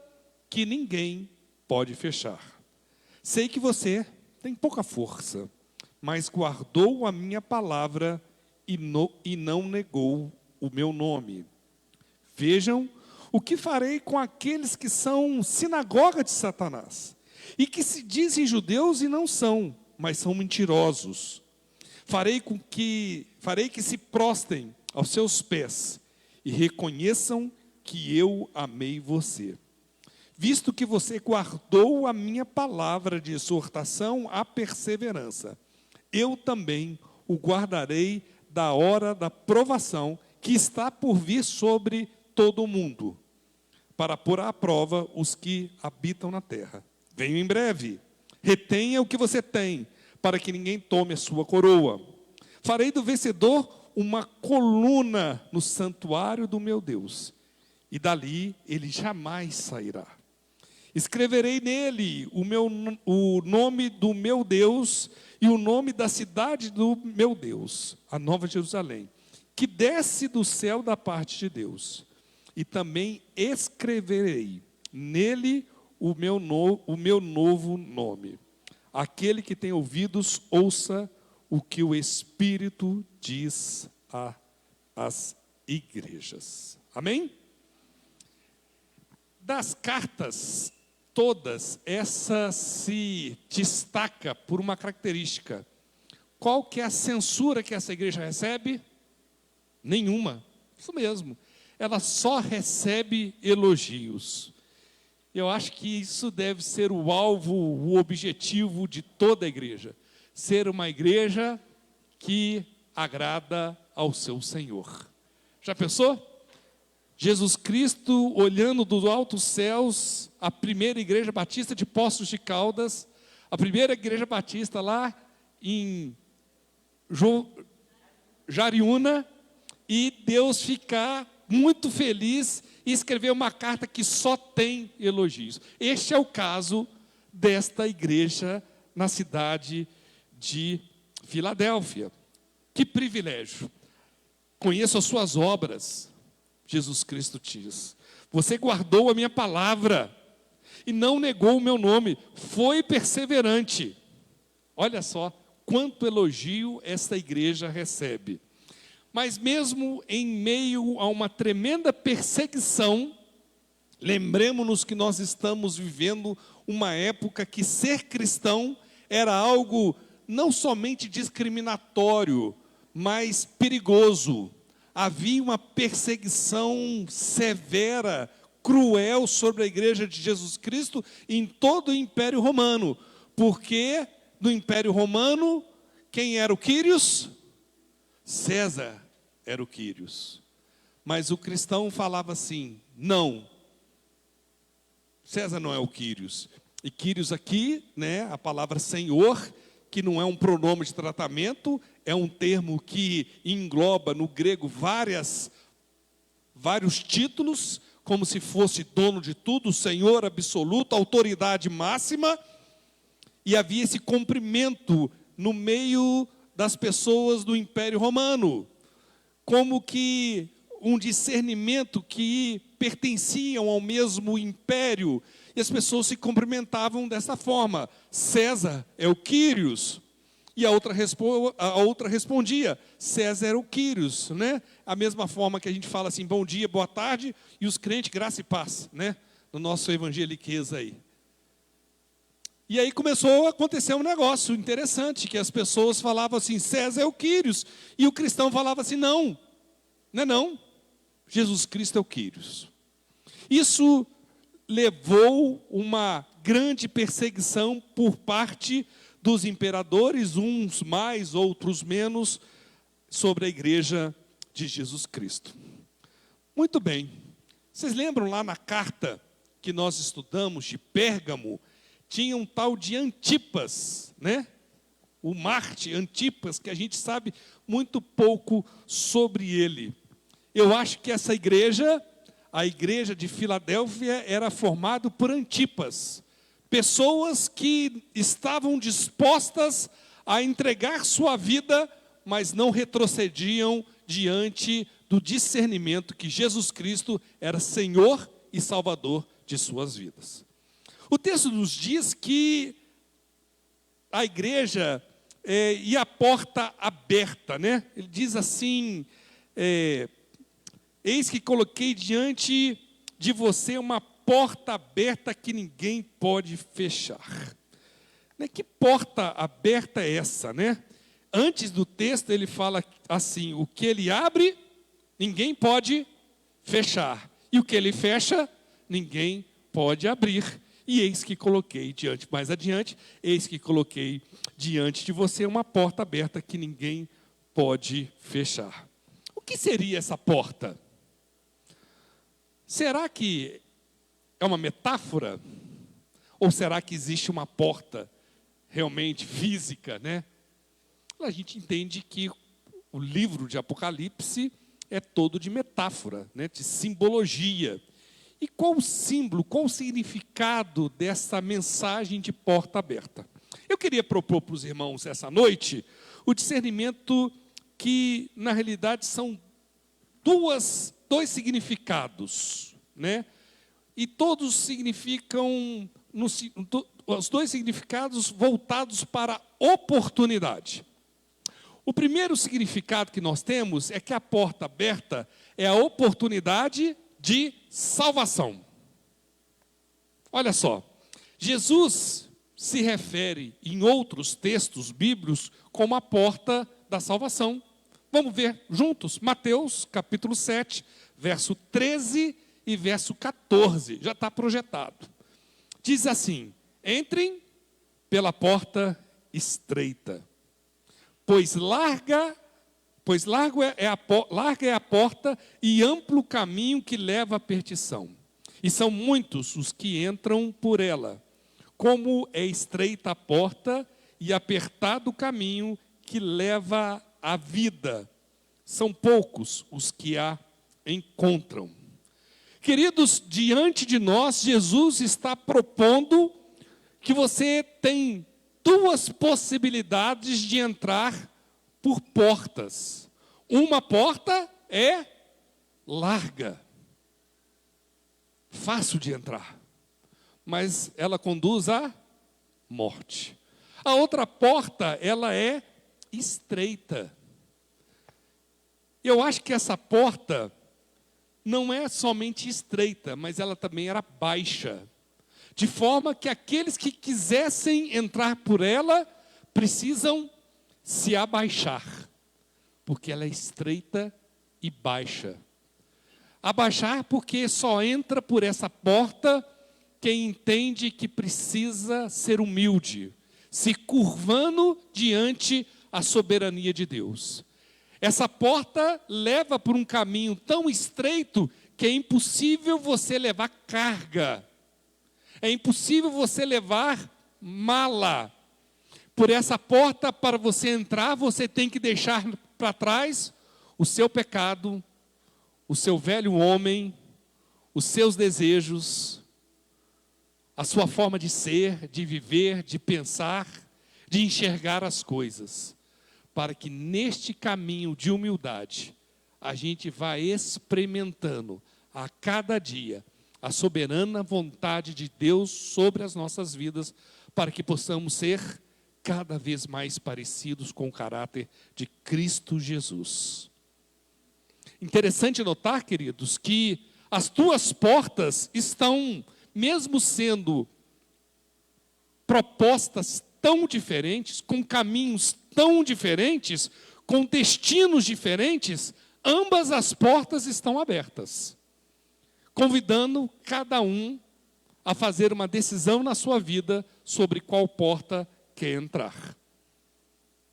que ninguém pode fechar. Sei que você tem pouca força, mas guardou a minha palavra e não negou o meu nome. Vejam o que farei com aqueles que são sinagoga de Satanás, e que se dizem judeus e não são, mas são mentirosos. Farei que se prostrem aos seus pés e reconheçam que eu amei você. Visto que você guardou a minha palavra de exortação à perseverança, eu também o guardarei da hora da provação que está por vir sobre todo o mundo, para pôr à prova os que habitam na terra. Venho em breve. Retenha o que você tem, para que ninguém tome a sua coroa. Farei do vencedor uma coluna no santuário do meu Deus, e dali ele jamais sairá. Escreverei nele o nome do meu Deus e o nome da cidade do meu Deus, a Nova Jerusalém, que desce do céu da parte de Deus. E também escreverei nele o meu novo nome. Aquele que tem ouvidos, ouça o que o Espírito diz às igrejas. Amém? Das cartas todas, essa se destaca por uma característica. Qual que é a censura que essa igreja recebe? Nenhuma. Isso mesmo. Ela só recebe elogios. Eu acho que isso deve ser o alvo, o objetivo de toda a igreja. Ser uma igreja que agrada ao seu Senhor. Já pensou? Jesus Cristo olhando dos altos céus, a primeira igreja batista de Poços de Caldas, a primeira igreja batista lá em Jariúna, e Deus ficar muito feliz e escrever uma carta que só tem elogios. Este é o caso desta igreja na cidade de Filadélfia. Que privilégio! Conheço as suas obras, Jesus Cristo diz. Você guardou a minha palavra e não negou o meu nome, foi perseverante. Olha só quanto elogio esta igreja recebe. Mas mesmo em meio a uma tremenda perseguição, lembremos-nos que nós estamos vivendo uma época que ser cristão era algo não somente discriminatório, mas perigoso. Havia uma perseguição severa, cruel sobre a igreja de Jesus Cristo em todo o Império Romano. Porque no Império Romano, quem era o Quírios? César era o Quírios. Mas o cristão falava assim: não, César não é o Quírios. E Quírios aqui, né, a palavra Senhor, que não é um pronome de tratamento, é um termo que engloba no grego vários títulos, como se fosse dono de tudo, Senhor absoluto, autoridade máxima. E havia esse cumprimento no meio das pessoas do Império Romano, como que um discernimento que pertenciam ao mesmo império, e as pessoas se cumprimentavam dessa forma: César é o Quírios. E a outra respondia: César é o Quírios, né? A mesma forma que a gente fala assim, bom dia, boa tarde, e os crentes, graça e paz, né? No nosso evangeliquez aí. E aí começou a acontecer um negócio interessante, que as pessoas falavam assim: César é o Quírios. E o cristão falava assim: não, não é não. Jesus Cristo é o Quírios. Isso levou uma grande perseguição por parte dos imperadores, uns mais, outros menos, sobre a igreja de Jesus Cristo. Muito bem. Vocês lembram lá na carta que nós estudamos de Pérgamo, tinha um tal de Antipas, né? o Marte, Antipas, que a gente sabe muito pouco sobre ele. Eu acho que essa igreja, a igreja de Filadélfia, era formada por Antipas, pessoas que estavam dispostas a entregar sua vida, mas não retrocediam diante do discernimento que Jesus Cristo era Senhor e Salvador de suas vidas. O texto nos diz que a igreja e a porta aberta, né? Ele diz assim, eis que coloquei diante de você uma porta aberta que ninguém pode fechar. Né? Que porta aberta é essa, né? Antes do texto ele fala assim, o que ele abre, ninguém pode fechar. E o que ele fecha, ninguém pode abrir. E eis que coloquei diante, mais adiante, eis que coloquei diante de você uma porta aberta que ninguém pode fechar. O que seria essa porta? Será que é uma metáfora? Ou será que existe uma porta realmente física, né? A gente entende que o livro de Apocalipse é todo de metáfora, né? De simbologia. E qual o símbolo, qual o significado dessa mensagem de porta aberta? Eu queria propor para os irmãos essa noite o discernimento que, na realidade, são dois significados, né? E todos significam, os dois significados voltados para oportunidade. O primeiro significado que nós temos é que a porta aberta é a oportunidade de salvação. Olha só, Jesus se refere em outros textos bíblicos como a porta da salvação. Vamos ver juntos, Mateus capítulo 7, verso 13 e verso 14, já está projetado. Diz assim, entrem pela porta estreita, pois larga é a porta e amplo o caminho que leva à perdição. E são muitos os que entram por ela. Como é estreita a porta e apertado o caminho que leva à vida. São poucos os que a encontram. Queridos, diante de nós, Jesus está propondo que você tem duas possibilidades de entrar por portas. Uma porta é larga, fácil de entrar, mas ela conduz à morte. A outra porta, ela é estreita. Eu acho que essa porta não é somente estreita, mas ela também era baixa, de forma que aqueles que quisessem entrar por ela precisam se abaixar, porque ela é estreita e baixa. Abaixar porque só entra por essa porta quem entende que precisa ser humilde, se curvando diante a soberania de Deus. Essa porta leva por um caminho tão estreito que é impossível você levar carga, é impossível você levar mala. Por essa porta, para você entrar, você tem que deixar para trás o seu pecado, o seu velho homem, os seus desejos, a sua forma de ser, de viver, de pensar, de enxergar as coisas, para que neste caminho de humildade, a gente vá experimentando a cada dia a soberana vontade de Deus sobre as nossas vidas, para que possamos ser cada vez mais parecidos com o caráter de Cristo Jesus. Interessante notar, queridos, que as duas portas estão, mesmo sendo propostas tão diferentes, com caminhos tão diferentes, com destinos diferentes, ambas as portas estão abertas, convidando cada um a fazer uma decisão na sua vida sobre qual porta quer entrar.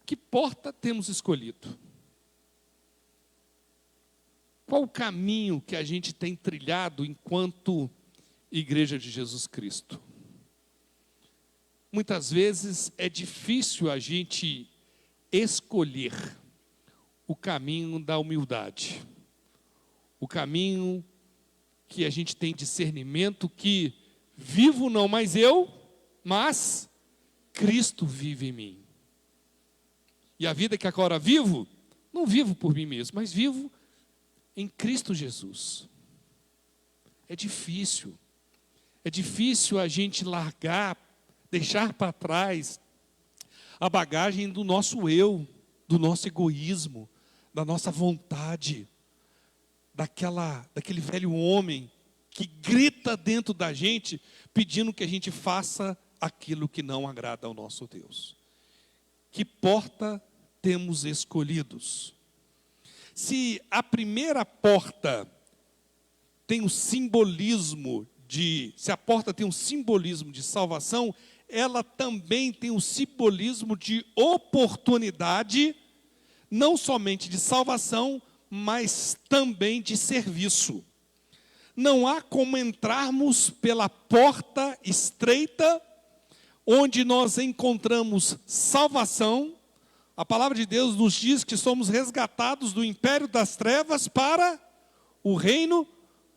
Que porta temos escolhido? Qual o caminho que a gente tem trilhado enquanto Igreja de Jesus Cristo? muitas vezes é difícil a gente escolher o caminho da humildade, o caminho que a gente tem discernimento que vivo não mais eu, mas Cristo vive em mim. E a vida que agora vivo, não vivo por mim mesmo, mas vivo em Cristo Jesus. É difícil a gente largar, deixar para trás a bagagem do nosso eu, do nosso egoísmo, da nossa vontade, daquele velho homem que grita dentro da gente, pedindo que a gente faça aquilo que não agrada ao nosso Deus. Que porta temos escolhidos? Se a primeira porta tem um simbolismo se a porta tem um simbolismo de salvação, ela também tem um simbolismo de oportunidade, não somente de salvação, mas também de serviço. Não há como entrarmos pela porta estreita, onde nós encontramos salvação. A palavra de Deus nos diz que somos resgatados do império das trevas para o reino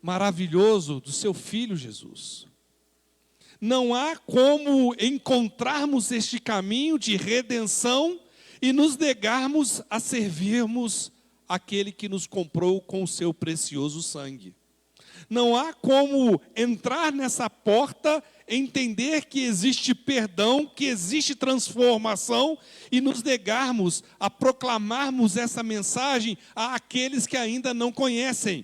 maravilhoso do seu Filho Jesus. Não há como encontrarmos este caminho de redenção e nos negarmos a servirmos aquele que nos comprou com o seu precioso sangue. Não há como entrar nessa porta, entender que existe perdão, que existe transformação e nos negarmos a proclamarmos essa mensagem a aqueles que ainda não conhecem.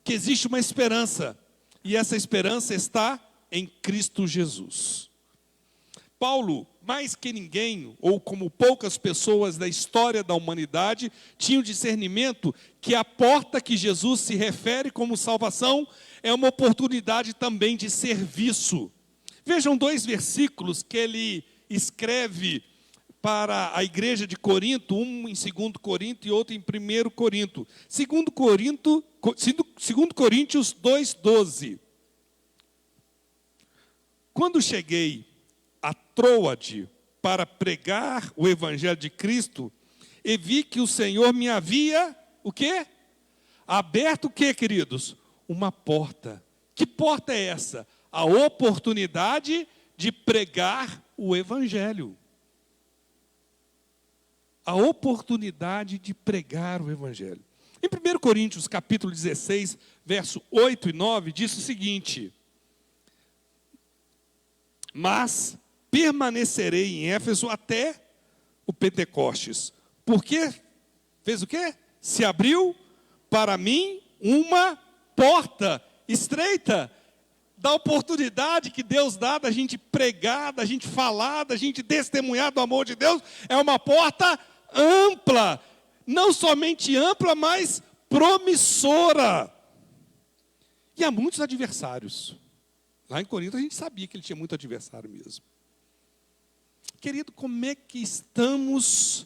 Que existe uma esperança, e essa esperança está em Cristo Jesus. Paulo, mais que ninguém, ou como poucas pessoas da história da humanidade, tinha o discernimento que a porta que Jesus se refere como salvação é uma oportunidade também de serviço. Vejam 2 versículos que ele escreve para a igreja de Corinto, um em 2 Coríntios e outro em 1 Corinto. 2 Coríntios 2,12. Quando cheguei a Troade para pregar o evangelho de Cristo, e vi que o Senhor me havia, o quê? Aberto o quê, queridos? Uma porta. Que porta é essa? A oportunidade de pregar o evangelho. A oportunidade de pregar o evangelho. Em 1 Coríntios, capítulo 16, verso 8 e 9, diz o seguinte: mas permanecerei em Éfeso até o Pentecostes, porque fez o quê? Se abriu para mim uma porta estreita, da oportunidade que Deus dá da gente pregar, da gente falar, da gente testemunhar do amor de Deus, é uma porta ampla, não somente ampla, mas promissora. E há muitos adversários. Lá em Corinto a gente sabia que ele tinha muito adversário mesmo. Querido, como é que estamos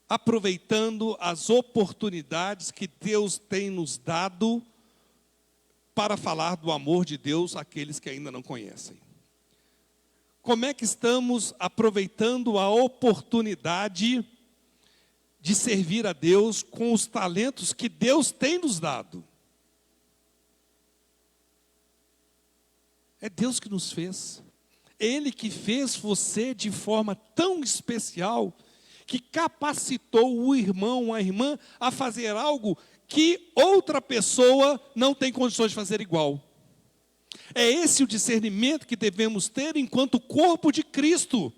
aproveitando as oportunidades que Deus tem nos dado para falar do amor de Deus àqueles que ainda não conhecem? Como é que estamos aproveitando a oportunidade de servir a Deus com os talentos que Deus tem nos dado? É Deus que nos fez. Ele que fez você de forma tão especial, que capacitou o irmão, a irmã, a fazer algo que outra pessoa não tem condições de fazer igual. É esse o discernimento que devemos ter enquanto corpo de Cristo.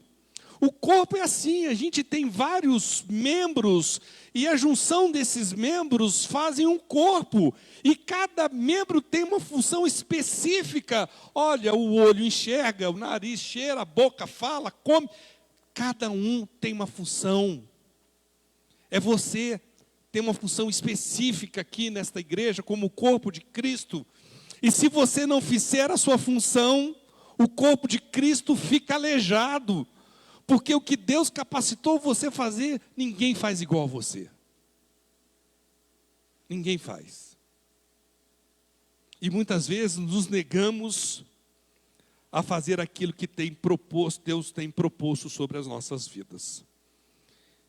O corpo é assim, a gente tem vários membros, e a junção desses membros fazem um corpo, e cada membro tem uma função específica. Olha, o olho enxerga, o nariz cheira, a boca fala, come. Cada um tem uma função. Você tem uma função específica aqui nesta igreja, como corpo de Cristo. E se você não fizer a sua função, o corpo de Cristo fica aleijado. Porque o que Deus capacitou você a fazer, ninguém faz igual a você. Ninguém faz. E muitas vezes nos negamos a fazer aquilo que Deus tem proposto sobre as nossas vidas.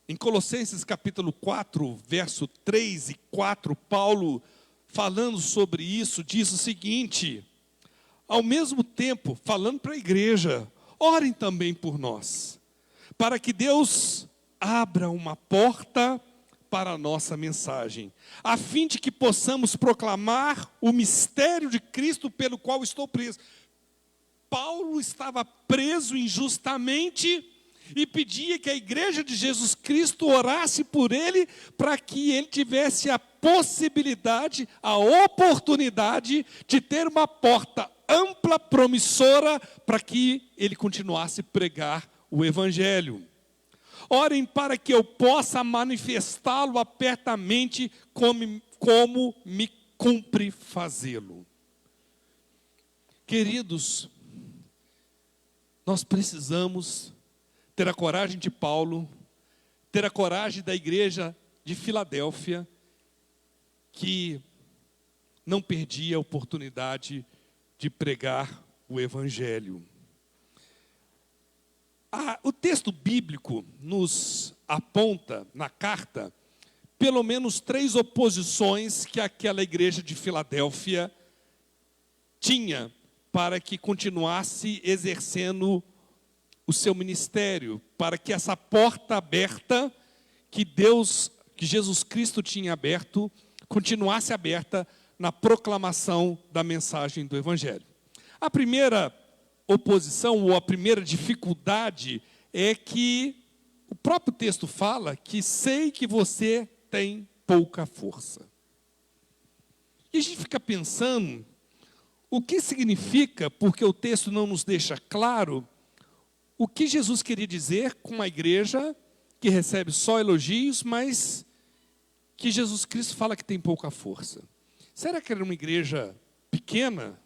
Em Colossenses capítulo 4, verso 3 e 4, Paulo, falando sobre isso, diz o seguinte: ao mesmo tempo, falando para a igreja, orem também por nós, para que Deus abra uma porta para a nossa mensagem, a fim de que possamos proclamar o mistério de Cristo pelo qual estou preso. Paulo estava preso injustamente e pedia que a igreja de Jesus Cristo orasse por ele, para que ele tivesse a possibilidade, a oportunidade de ter uma porta ampla, promissora, para que ele continuasse a pregar o evangelho. Orem para que eu possa manifestá-lo apertamente como me cumpre fazê-lo. Queridos, nós precisamos ter a coragem de Paulo, ter a coragem da igreja de Filadélfia, que não perdia a oportunidade de pregar o evangelho. O texto bíblico nos aponta na carta pelo menos 3 oposições que aquela igreja de Filadélfia tinha para que continuasse exercendo o seu ministério, para que essa porta aberta que Jesus Cristo tinha aberto, continuasse aberta na proclamação da mensagem do evangelho. A primeira oposição, ou a primeira dificuldade, é que o próprio texto fala que sei que você tem pouca força. E a gente fica pensando o que significa, porque o texto não nos deixa claro, o que Jesus queria dizer com uma igreja que recebe só elogios, mas que Jesus Cristo fala que tem pouca força. Será que era uma igreja pequena?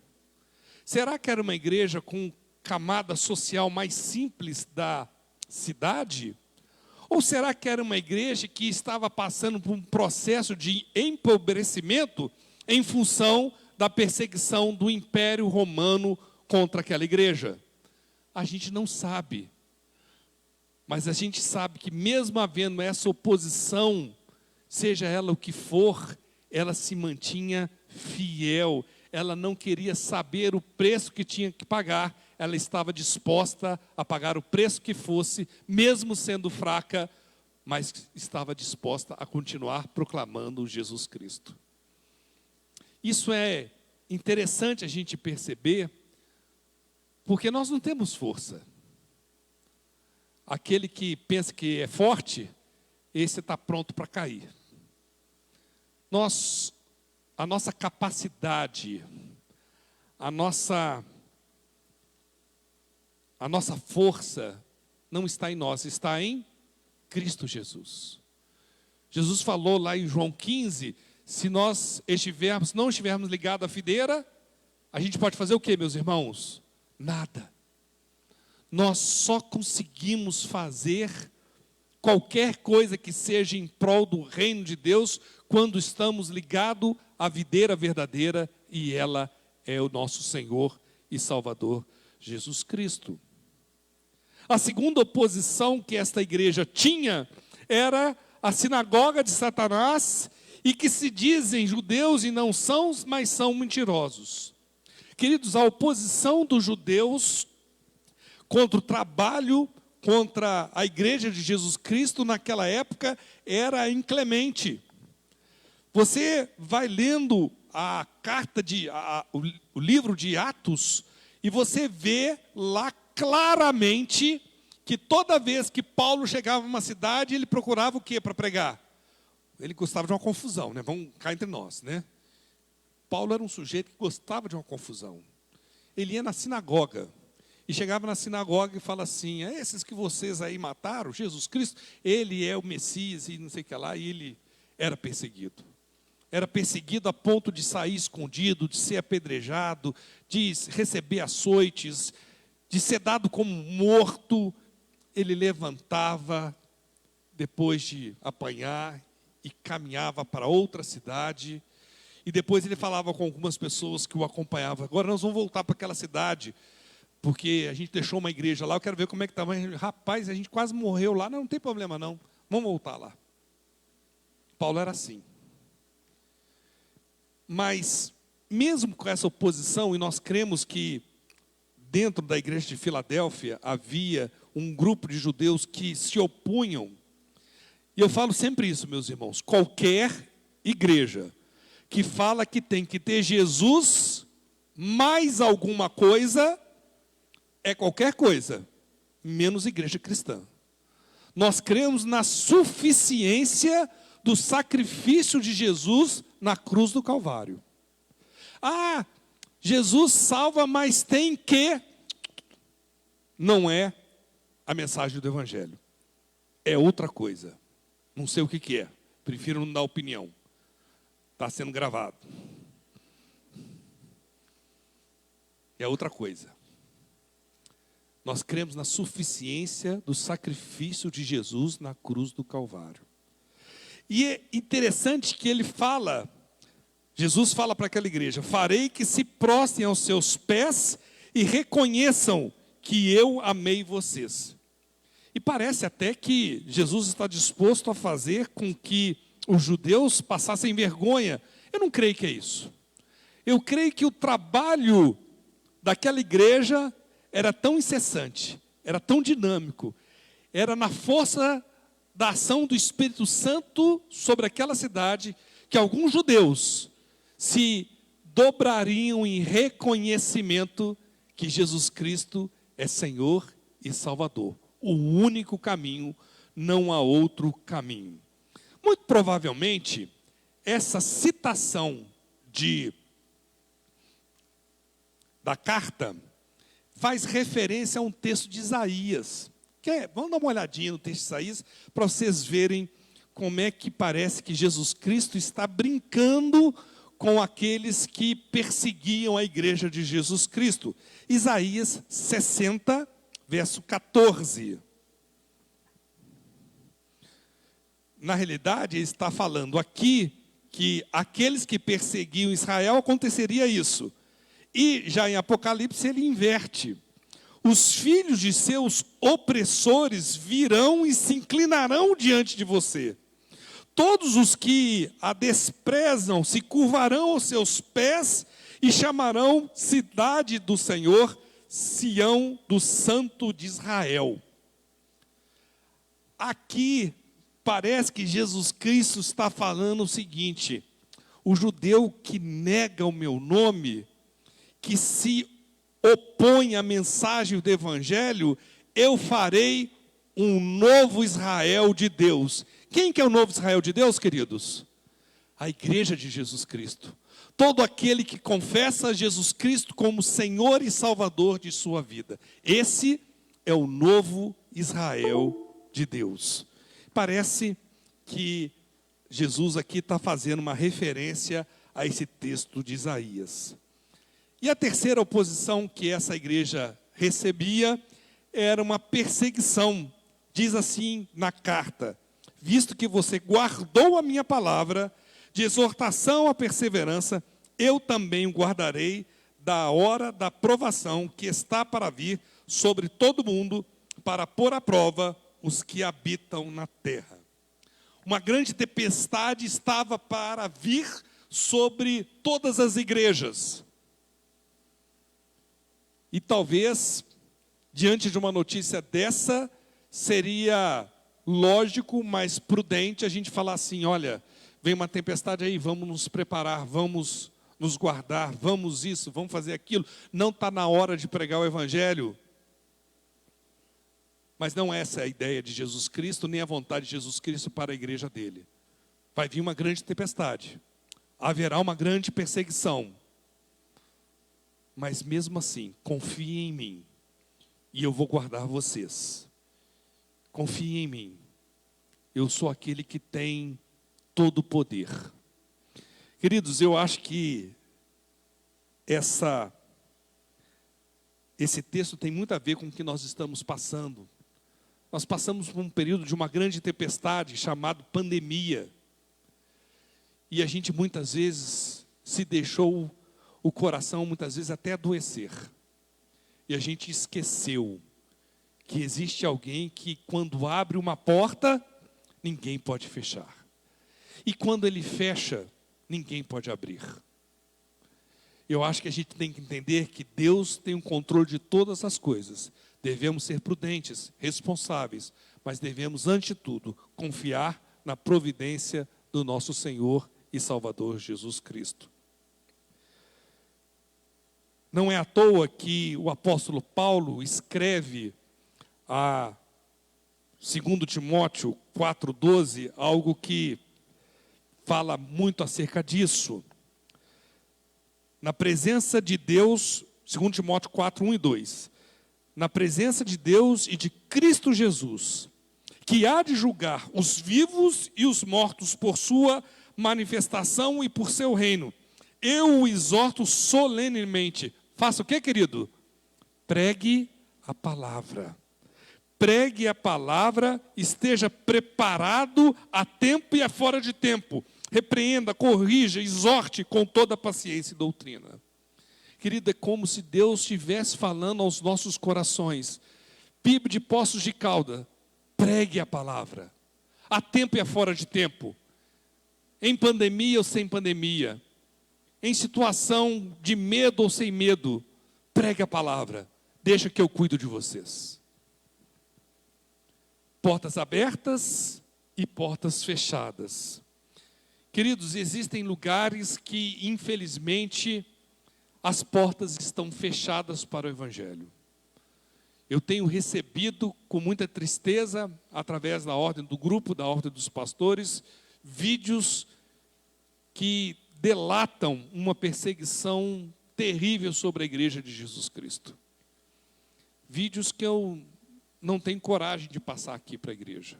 Será que era uma igreja com camada social mais simples da cidade? Ou será que era uma igreja que estava passando por um processo de empobrecimento em função da perseguição do Império Romano contra aquela igreja? A gente não sabe. Mas a gente sabe que mesmo havendo essa oposição, seja ela o que for, ela se mantinha fiel. Ela não queria saber o preço que tinha que pagar. Ela estava disposta a pagar o preço que fosse, mesmo sendo fraca, mas estava disposta a continuar proclamando Jesus Cristo. Isso é interessante a gente perceber, porque nós não temos força. Aquele que pensa que é forte, esse está pronto para cair. A nossa capacidade, a nossa força não está em nós, está em Cristo Jesus. Jesus falou lá em João 15, se nós não estivermos ligados à videira, a gente pode fazer o quê, meus irmãos? Nada. Nós só conseguimos fazer qualquer coisa que seja em prol do reino de Deus quando estamos ligados à videira verdadeira, e ela é o nosso Senhor e Salvador Jesus Cristo. A segunda oposição que esta igreja tinha era a sinagoga de Satanás, e que se dizem judeus e não são, mas são mentirosos. Queridos, a oposição dos judeus contra o trabalho, contra a igreja de Jesus Cristo naquela época era inclemente. Você vai lendo a carta o livro de Atos, e você vê lá claramente que toda vez que Paulo chegava em uma cidade, ele procurava o quê para pregar? Ele gostava de uma confusão, né? Vamos cá entre nós, né? Paulo era um sujeito que gostava de uma confusão. Ele ia na sinagoga, e chegava na sinagoga e fala assim: esses que vocês aí mataram, Jesus Cristo, ele é o Messias e não sei o que lá, e ele era perseguido. Era perseguido a ponto de sair escondido, de ser apedrejado, de receber açoites, de ser dado como morto. Ele levantava, depois de apanhar, e caminhava para outra cidade. E depois ele falava com algumas pessoas que o acompanhavam. Agora nós vamos voltar para aquela cidade, porque a gente deixou uma igreja lá, eu quero ver como é que estava. Rapaz, a gente quase morreu lá. Não, não tem problema não, vamos voltar lá. Paulo era assim. Mas, mesmo com essa oposição, e nós cremos que dentro da igreja de Filadélfia havia um grupo de judeus que se opunham. E eu falo sempre isso, meus irmãos. Qualquer igreja que fala que tem que ter Jesus mais alguma coisa, é qualquer coisa, menos igreja cristã. Nós cremos na suficiência do sacrifício de Jesus na cruz do Calvário. Ah, Jesus salva, mas tem que... Não é a mensagem do Evangelho. É outra coisa. Não sei o que é. Prefiro não dar opinião. Está sendo gravado. É outra coisa. Nós cremos na suficiência do sacrifício de Jesus na cruz do Calvário. E é interessante que ele fala, Jesus fala para aquela igreja: farei que se prostrem aos seus pés e reconheçam que eu amei vocês. E parece até que Jesus está disposto a fazer com que os judeus passassem vergonha. Eu não creio que é isso. Eu creio que o trabalho daquela igreja era tão incessante, era tão dinâmico, era na força da ação do Espírito Santo sobre aquela cidade, que alguns judeus se dobrariam em reconhecimento que Jesus Cristo é Senhor e Salvador. O único caminho, não há outro caminho. Muito provavelmente, essa citação da carta faz referência a um texto de Isaías. Vamos dar uma olhadinha no texto de Isaías, para vocês verem como é que parece que Jesus Cristo está brincando com aqueles que perseguiam a igreja de Jesus Cristo. Isaías 60, verso 14. Na realidade, ele está falando aqui que aqueles que perseguiam Israel, aconteceria isso. E já em Apocalipse ele inverte. Os filhos de seus opressores virão e se inclinarão diante de você. Todos os que a desprezam se curvarão aos seus pés e chamarão cidade do Senhor, Sião do Santo de Israel. Aqui parece que Jesus Cristo está falando o seguinte: o judeu que nega o meu nome, que se opõe à mensagem do Evangelho, eu farei um novo Israel de Deus. Quem que é o novo Israel de Deus, queridos? A igreja de Jesus Cristo. Todo aquele que confessa Jesus Cristo como Senhor e Salvador de sua vida. Esse é o novo Israel de Deus. Parece que Jesus aqui está fazendo uma referência a esse texto de Isaías. E a terceira oposição que essa igreja recebia era uma perseguição. Diz assim na carta: visto que você guardou a minha palavra, de exortação à perseverança, eu também o guardarei da hora da provação que está para vir sobre todo mundo, para pôr à prova os que habitam na terra. Uma grande tempestade estava para vir sobre todas as igrejas. E talvez, diante de uma notícia dessa, seria lógico, mas prudente a gente falar assim: olha, vem uma tempestade aí, vamos nos preparar, vamos nos guardar, vamos isso, vamos fazer aquilo. Não está na hora de pregar o Evangelho. Mas não essa é a ideia de Jesus Cristo, nem a vontade de Jesus Cristo para a igreja dele. Vai vir uma grande tempestade, haverá uma grande perseguição. Mas mesmo assim, confiem em mim, e eu vou guardar vocês. Confiem em mim, eu sou aquele que tem todo o poder. Queridos, eu acho que esse texto tem muito a ver com o que nós estamos passando. Nós passamos por um período de uma grande tempestade chamado pandemia. E a gente muitas vezes se deixou o coração muitas vezes até adoecer. E a gente esqueceu que existe alguém que quando abre uma porta, ninguém pode fechar. E quando ele fecha, ninguém pode abrir. Eu acho que a gente tem que entender que Deus tem o controle de todas as coisas. Devemos ser prudentes, responsáveis, mas devemos, antes de tudo, confiar na providência do nosso Senhor e Salvador Jesus Cristo. Não é à toa que o apóstolo Paulo escreve a 2 Timóteo 4,12, algo que fala muito acerca disso. Na presença de Deus, 2 Timóteo 4, 1 e 2. Na presença de Deus e de Cristo Jesus, que há de julgar os vivos e os mortos por sua manifestação e por seu reino. Eu o exorto solenemente. Faça o que, querido? Pregue a palavra. Pregue a palavra, esteja preparado a tempo e a fora de tempo. Repreenda, corrija, exorte com toda paciência e doutrina. Querido, é como se Deus estivesse falando aos nossos corações. PIB de Poços de Caldas, pregue a palavra. A tempo e a fora de tempo. Em pandemia ou sem pandemia. Em situação de medo ou sem medo. Pregue a palavra. Deixa que eu cuido de vocês. Portas abertas e portas fechadas. Queridos, existem lugares que, infelizmente, as portas estão fechadas para o Evangelho. Eu tenho recebido com muita tristeza, através da ordem do grupo, da ordem dos pastores, vídeos que delatam uma perseguição terrível sobre a igreja de Jesus Cristo. Vídeos que eu não tenho coragem de passar aqui para a igreja.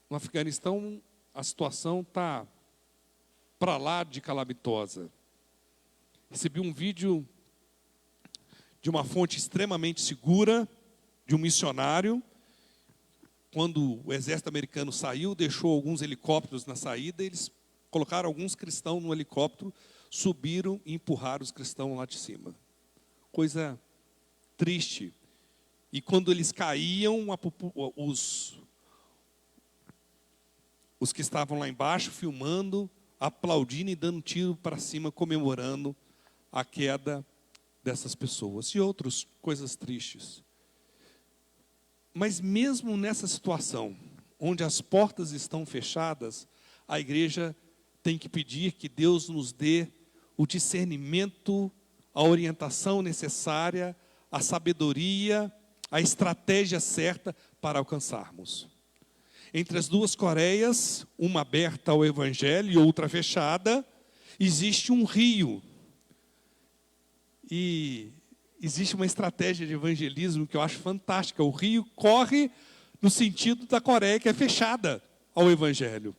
No Afeganistão, a situação está para lá de calamitosa. Recebi um vídeo de uma fonte extremamente segura, de um missionário. Quando o exército americano saiu, deixou alguns helicópteros na saída, eles colocaram alguns cristãos no helicóptero, subiram e empurraram os cristãos lá de cima. Coisa triste. E quando eles caíam, os que estavam lá embaixo, filmando, aplaudindo e dando tiro para cima, comemorando a queda dessas pessoas. E outras coisas tristes. Mas mesmo nessa situação, onde as portas estão fechadas, a igreja tem que pedir que Deus nos dê o discernimento, a orientação necessária, a sabedoria, a estratégia certa para alcançarmos. Entre as duas Coreias, uma aberta ao Evangelho e outra fechada, existe um rio. E existe uma estratégia de evangelismo que eu acho fantástica. O rio corre no sentido da Coreia, que é fechada ao Evangelho.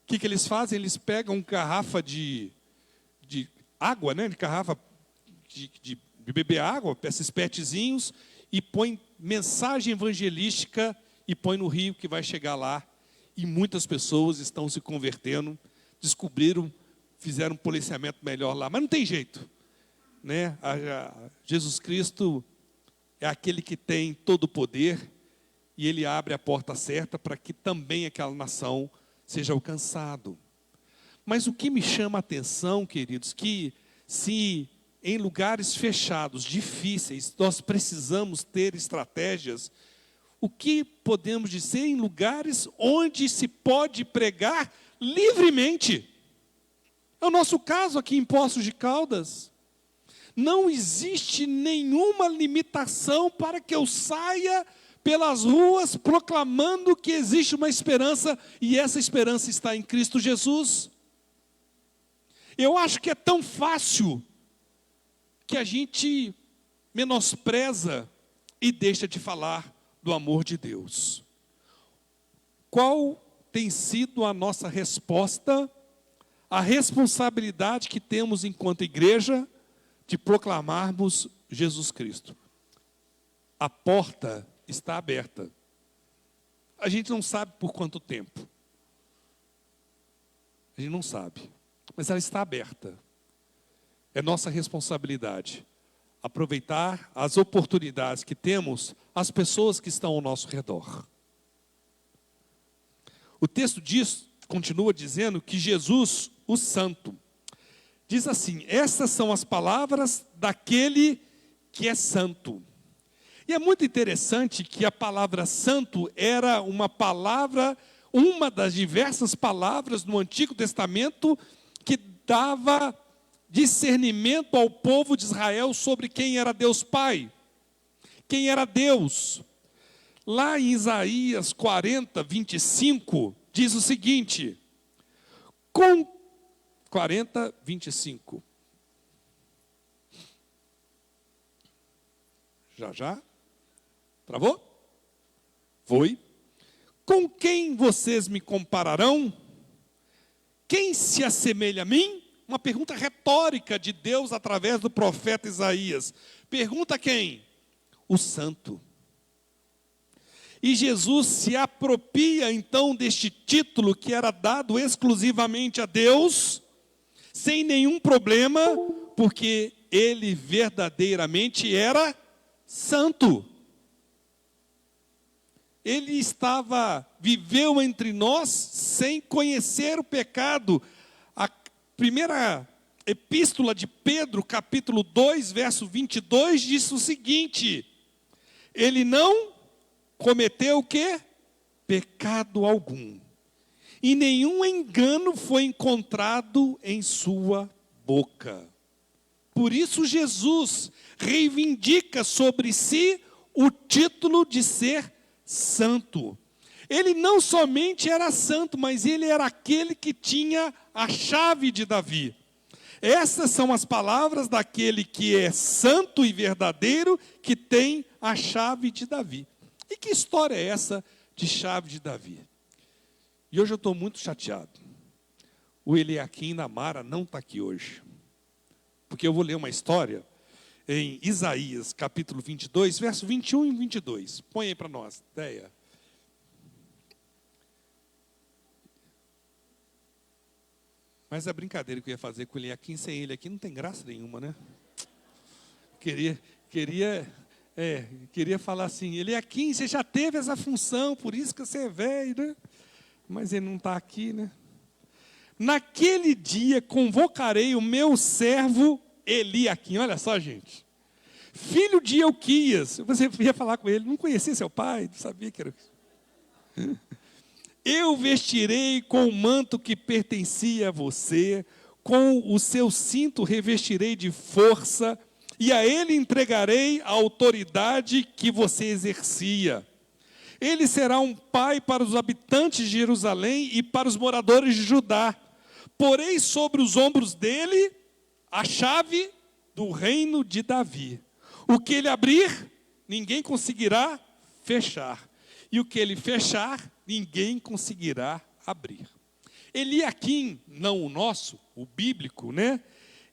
O que eles fazem? Eles pegam garrafa de água, né? De garrafa de beber água, esses petzinhos, e põe mensagem evangelística e põe no rio que vai chegar lá. E muitas pessoas estão se convertendo, descobriram, fizeram um policiamento melhor lá. Mas não tem jeito, né? Jesus Cristo é aquele que tem todo o poder e Ele abre a porta certa para que também aquela nação seja alcançado. Mas o que me chama a atenção, queridos, que se em lugares fechados, difíceis, nós precisamos ter estratégias, o que podemos dizer em lugares onde se pode pregar livremente? É o nosso caso aqui em Poços de Caldas. Não existe nenhuma limitação para que eu saia pelas ruas proclamando que existe uma esperança, e essa esperança está em Cristo Jesus. Eu acho que é tão fácil que a gente menospreza e deixa de falar do amor de Deus. Qual tem sido a nossa resposta à responsabilidade que temos enquanto igreja de proclamarmos Jesus Cristo? A porta está aberta. A gente não sabe por quanto tempo. A gente não sabe. mas ela está aberta. É nossa responsabilidade aproveitar as oportunidades que temos, as pessoas que estão ao nosso redor. O texto continua dizendo que Jesus, o Santo, diz assim: estas são as palavras daquele que é santo. E é muito interessante que a palavra santo era uma das diversas palavras no Antigo Testamento que dava discernimento ao povo de Israel sobre quem era Deus Pai, quem era Deus. Lá em Isaías 40, 25, diz o seguinte, 40, 25. Já? Travou? Foi. Com quem vocês me compararão? Quem se assemelha a mim? Uma pergunta retórica de Deus através do profeta Isaías. Pergunta quem? O Santo. E Jesus se apropria então deste título que era dado exclusivamente a Deus, sem nenhum problema, porque ele verdadeiramente era santo. Ele viveu entre nós sem conhecer o pecado. A primeira epístola de Pedro, capítulo 2, verso 22, diz o seguinte: ele não cometeu o quê? Pecado algum. E nenhum engano foi encontrado em sua boca. Por isso Jesus reivindica sobre si o título de ser santo. Ele não somente era santo, mas ele era aquele que tinha a chave de Davi. Essas são as palavras daquele que é santo e verdadeiro, que tem a chave de Davi. E que história é essa de chave de Davi? E hoje eu estou muito chateado. O Eliaquim Namara não está aqui hoje. Porque eu vou ler uma história em Isaías, capítulo 22, verso 21 e 22. Põe aí para nós, ideia. Mas a brincadeira que eu ia fazer com ele aqui, sem ele aqui, não tem graça nenhuma, né? Queria falar assim, ele aqui, você já teve essa função, por isso que você é velho, né? Mas ele não está aqui, né? Naquele dia convocarei o meu servo Eliaquim, olha só, gente. Filho de Euquias, você ia falar com ele, não conhecia seu pai, não sabia que era... Eu vestirei com o manto que pertencia a você, com o seu cinto revestirei de força, e a ele entregarei a autoridade que você exercia. Ele será um pai para os habitantes de Jerusalém e para os moradores de Judá. Porei sobre os ombros dele a chave do reino de Davi. O que ele abrir, ninguém conseguirá fechar. E o que ele fechar, ninguém conseguirá abrir. Eliaquim, não o nosso, o bíblico, né?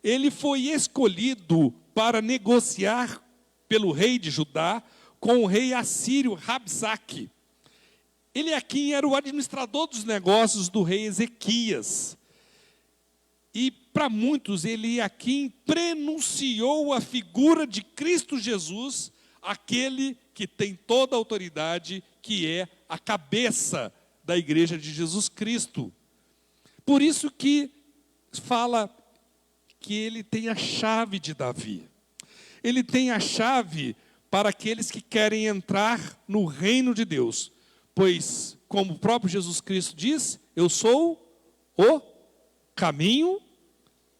Ele foi escolhido para negociar pelo rei de Judá com o rei assírio Rabsaque. Eliaquim era o administrador dos negócios do rei Ezequias. E para muitos, Eliaquim prenunciou a figura de Cristo Jesus, aquele que tem toda a autoridade, que é a cabeça da igreja de Jesus Cristo. Por isso que fala que ele tem a chave de Davi. Ele tem a chave para aqueles que querem entrar no reino de Deus. Pois, como o próprio Jesus Cristo diz, eu sou o caminho,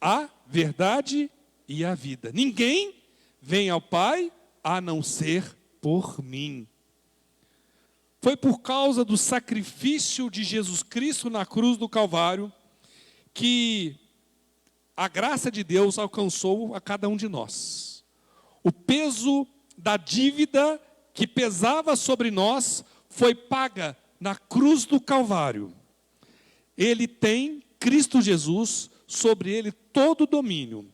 a verdade e a vida. Ninguém vem ao Pai a não ser por mim. Foi por causa do sacrifício de Jesus Cristo na cruz do Calvário que a graça de Deus alcançou a cada um de nós. O peso da dívida que pesava sobre nós foi paga na cruz do Calvário. Ele tem, Cristo Jesus, sobre ele todo o domínio,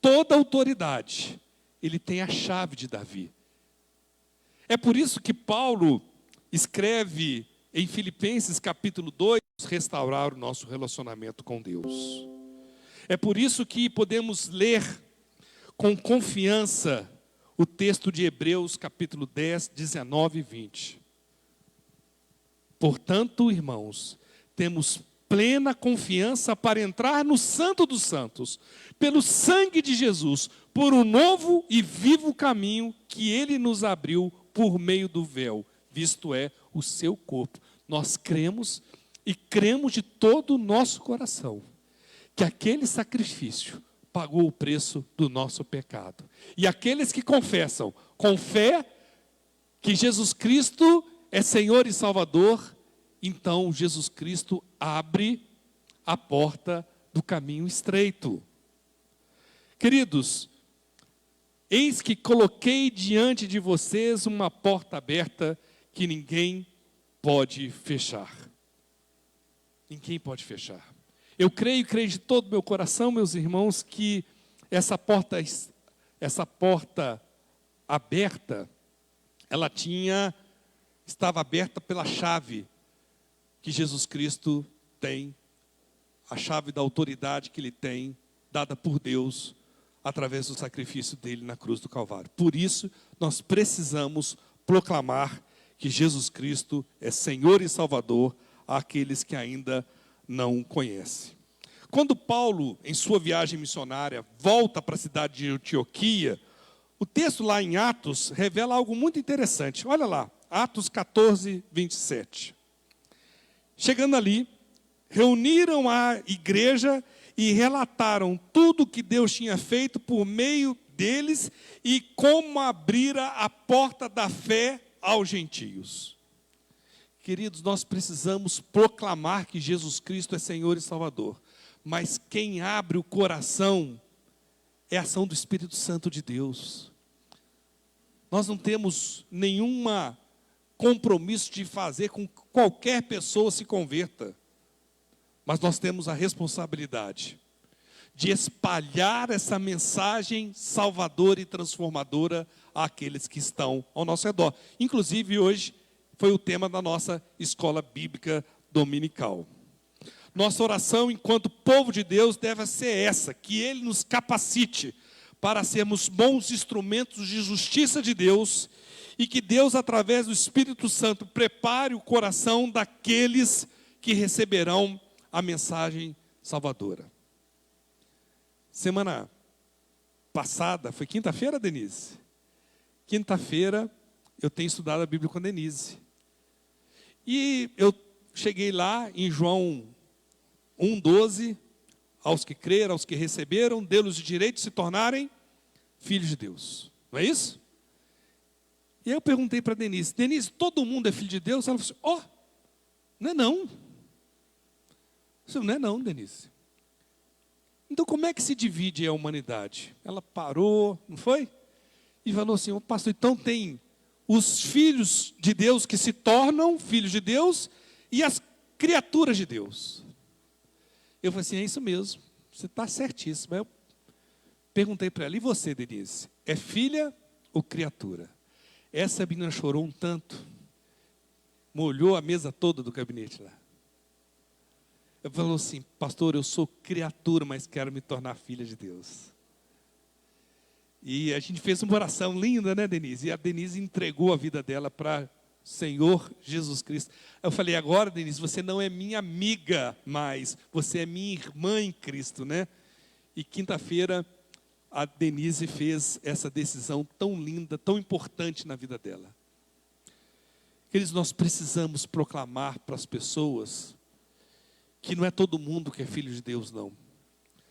toda a autoridade. Ele tem a chave de Davi. É por isso que Paulo escreve em Filipenses capítulo 2, restaurar o nosso relacionamento com Deus. É por isso que podemos ler com confiança o texto de Hebreus, capítulo 10, 19 e 20. Portanto, irmãos, temos plena confiança para entrar no Santo dos Santos, pelo sangue de Jesus, por um novo e vivo caminho que Ele nos abriu por meio do véu, visto é, o seu corpo. Nós cremos e cremos de todo o nosso coração que aquele sacrifício pagou o preço do nosso pecado. E aqueles que confessam com fé que Jesus Cristo é Senhor e Salvador, então Jesus Cristo abre a porta do caminho estreito. Queridos, eis que coloquei diante de vocês uma porta aberta que ninguém pode fechar. Ninguém pode fechar. Eu creio de todo o meu coração, meus irmãos, que essa porta aberta, ela estava aberta pela chave que Jesus Cristo tem, a chave da autoridade que Ele tem, dada por Deus, através do sacrifício dele na cruz do Calvário. Por isso, nós precisamos proclamar que Jesus Cristo é Senhor e Salvador àqueles que ainda não o conhecem. Quando Paulo, em sua viagem missionária, volta para a cidade de Antioquia, o texto lá em Atos revela algo muito interessante. Olha lá, Atos 14, 27. Chegando ali, reuniram a igreja e relataram tudo o que Deus tinha feito por meio deles e como abrira a porta da fé aos gentios. Queridos, nós precisamos proclamar que Jesus Cristo é Senhor e Salvador. Mas quem abre o coração é a ação do Espírito Santo de Deus. Nós não temos nenhum compromisso de fazer com que qualquer pessoa se converta. Mas nós temos a responsabilidade de espalhar essa mensagem salvadora e transformadora àqueles que estão ao nosso redor. Inclusive, hoje foi o tema da nossa escola bíblica dominical. Nossa oração enquanto povo de Deus deve ser essa, que Ele nos capacite para sermos bons instrumentos de justiça de Deus e que Deus, através do Espírito Santo, prepare o coração daqueles que receberão a mensagem salvadora. Semana passada, foi quinta-feira, Denise? Quinta-feira, eu tenho estudado a Bíblia com a Denise. E eu cheguei lá em João 1,12, aos que creram, aos que receberam, deu-lhes o direito de se tornarem filhos de Deus. Não é isso? E aí eu perguntei para a Denise, todo mundo é filho de Deus? Ela falou assim, não é não. Eu falei, não é não, Denise. Então como é que se divide a humanidade? Ela parou, não foi? E falou assim, pastor, então tem os filhos de Deus que se tornam filhos de Deus e as criaturas de Deus. Eu falei assim, é isso mesmo, você está certíssimo. Eu perguntei para ela, e você, Denise, é filha ou criatura? Essa menina chorou um tanto, molhou a mesa toda do gabinete lá. Ela falou assim, pastor, eu sou criatura, mas quero me tornar filha de Deus. E a gente fez uma oração linda, né, Denise? E a Denise entregou a vida dela para Senhor Jesus Cristo. Eu falei, agora, Denise, você não é minha amiga mais, você é minha irmã em Cristo, né? E quinta-feira, a Denise fez essa decisão tão linda, tão importante na vida dela. Queridos, nós precisamos proclamar para as pessoas que não é todo mundo que é filho de Deus, não.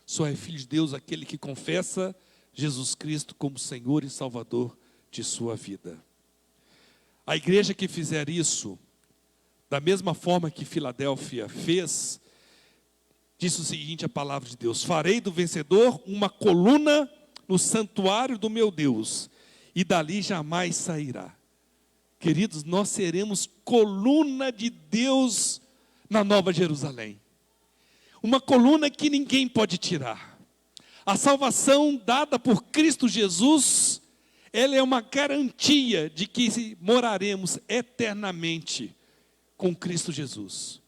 Só é filho de Deus aquele que confessa Jesus Cristo como Senhor e Salvador de sua vida. A igreja que fizer isso, da mesma forma que Filadélfia fez, disse o seguinte, a palavra de Deus, farei do vencedor uma coluna no santuário do meu Deus, e dali jamais sairá. Queridos, nós seremos coluna de Deus na Nova Jerusalém. Uma coluna que ninguém pode tirar. A salvação dada por Cristo Jesus, ela é uma garantia de que moraremos eternamente com Cristo Jesus.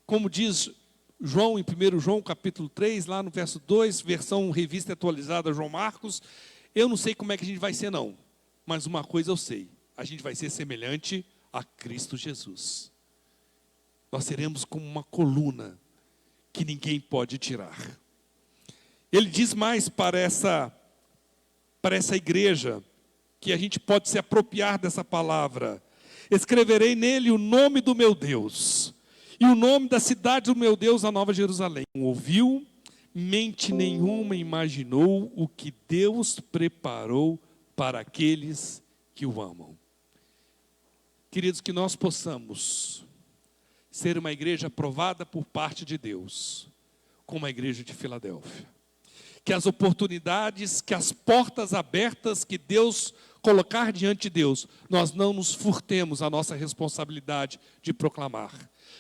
Como diz João, em 1 João, capítulo 3, lá no verso 2, versão revista atualizada, João Marcos. Eu não sei como é que a gente vai ser, não. Mas uma coisa eu sei. A gente vai ser semelhante a Cristo Jesus. Nós seremos como uma coluna que ninguém pode tirar. Ele diz mais para essa igreja, que a gente pode se apropriar dessa palavra. Escreverei nele o nome do meu Deus, e o nome da cidade do meu Deus, a Nova Jerusalém. Não ouviu, mente nenhuma imaginou o que Deus preparou para aqueles que o amam. Queridos, que nós possamos ser uma igreja aprovada por parte de Deus, como a igreja de Filadélfia. Que as oportunidades, que as portas abertas que Deus colocar diante de Deus, nós não nos furtemos a nossa responsabilidade de proclamar.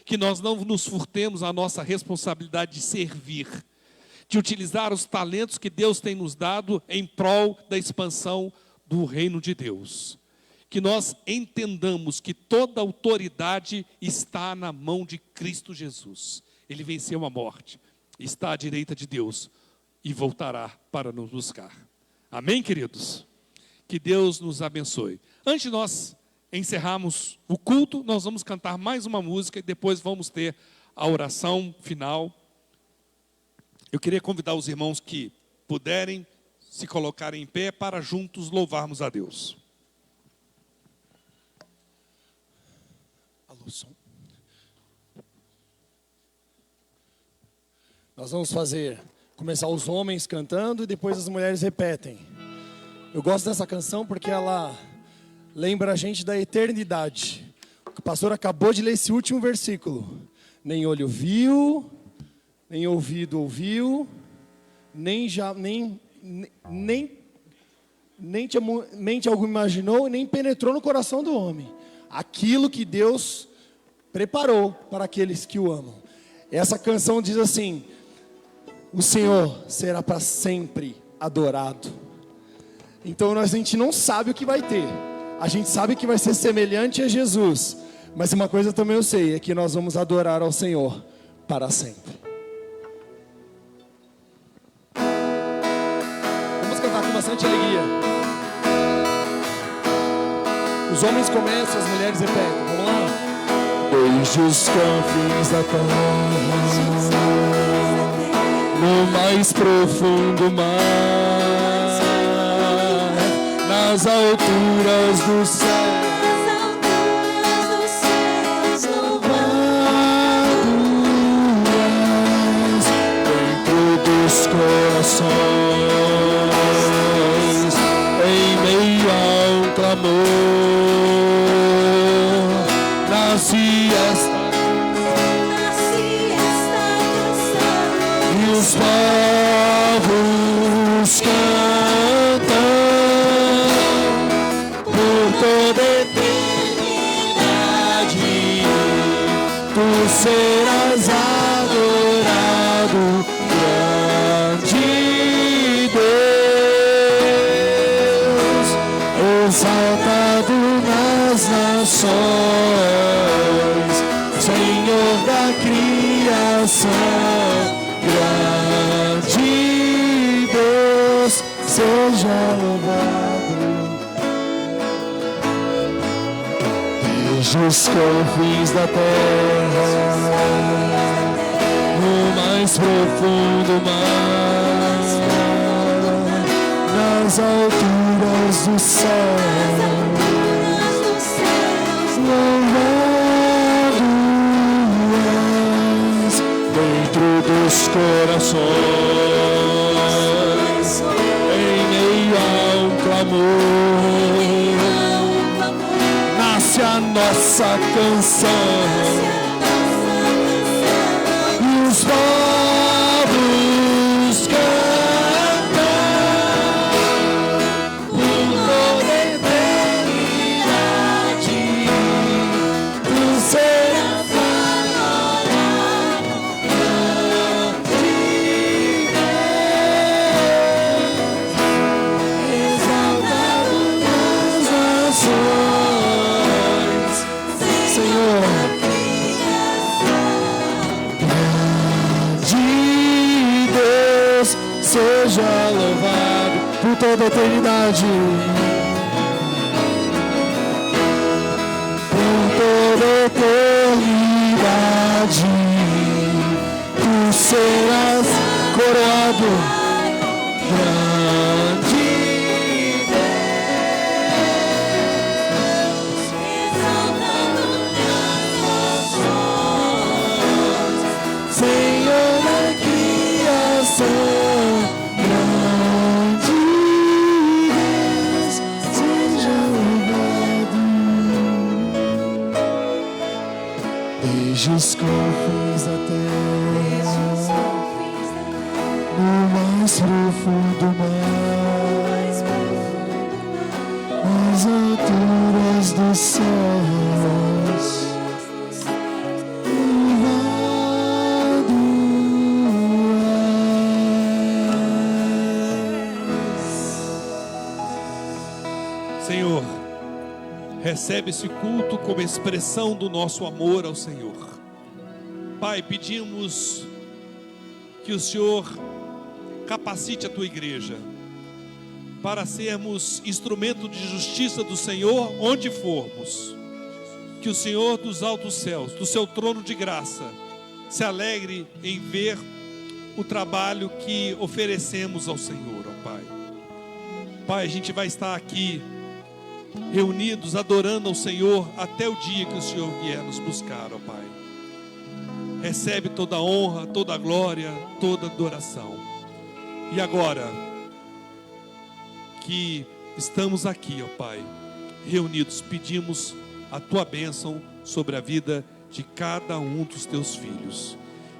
Que nós não nos furtemos a nossa responsabilidade de servir, de utilizar os talentos que Deus tem nos dado em prol da expansão do reino de Deus. Que nós entendamos que toda autoridade está na mão de Cristo Jesus. Ele venceu a morte, está à direita de Deus e voltará para nos buscar. Amém, queridos? Que Deus nos abençoe. Antes de nós encerrarmos o culto, nós vamos cantar mais uma música e depois vamos ter a oração final. Eu queria convidar os irmãos que puderem se colocarem em pé para juntos louvarmos a Deus. Alô, som. Nós vamos começar os homens cantando e depois as mulheres repetem. Eu gosto dessa canção porque ela lembra a gente da eternidade. O pastor acabou de ler esse último versículo. Nem olho viu, nem ouvido ouviu, nem mente alguma imaginou, nem penetrou no coração do homem aquilo que Deus preparou para aqueles que o amam. Essa canção diz assim: o Senhor será para sempre adorado. Então a gente não sabe o que vai ter. A gente sabe que vai ser semelhante a Jesus. Mas uma coisa também eu sei, é que nós vamos adorar ao Senhor para sempre. Vamos cantar com bastante alegria. Os homens começam, as mulheres repetem. Vamos lá? Desde os confins da terra, no mais profundo mar, nas alturas do céu, louvado és dentro dos corações, em meio a um clamor, nasce esta e os povos cantam por toda eternidade. Tu serás adorado, grande Deus, exaltado nas nações, Senhor da criação, grande Deus, seja louvado. Desde os confins da terra, no mais profundo mar, nas alturas do céu, louvado és dentro dos corações, em meio a um clamor, nasce a nossa canção, e os povos cantam por toda eternidade. Tu serás adorado, grande Deus, exaltado nas nações, Senhor, grande toda a eternidade. Por toda a eternidade, tu serás coroado. Grande Deus, exaltando nações, Senhor da criação. Grande Deus, seja louvado. Desde os confins da terra, no mais profundo mar, nas alturas dos céus, louvado és. Senhor, recebe esse culto como expressão do nosso amor ao Senhor. Pai, pedimos que o Senhor capacite a tua igreja para sermos instrumento de justiça do Senhor onde formos. Que o Senhor dos altos céus, do seu trono de graça, se alegre em ver o trabalho que oferecemos ao Senhor, ó Pai. Pai, a gente vai estar aqui reunidos adorando ao Senhor até o dia que o Senhor vier nos buscar, ó Pai. Recebe toda a honra, toda a glória, toda a adoração. E agora que estamos aqui, ó Pai, reunidos, pedimos a tua bênção sobre a vida de cada um dos teus filhos.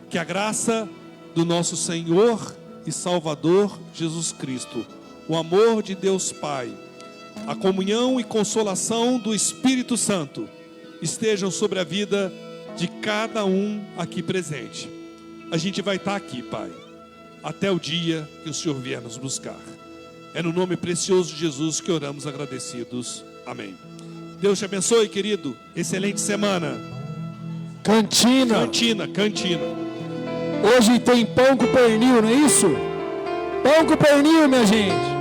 Que a graça do nosso Senhor e Salvador Jesus Cristo, o amor de Deus Pai, a comunhão e consolação do Espírito Santo estejam sobre a vida de cada um aqui presente. A gente vai estar aqui, Pai, até o dia que o Senhor vier nos buscar. É no nome precioso de Jesus que oramos agradecidos. Amém. Deus te abençoe, querido. Excelente semana. Cantina. Cantina. Hoje tem pão com pernil, não é isso? Pão com pernil, minha gente.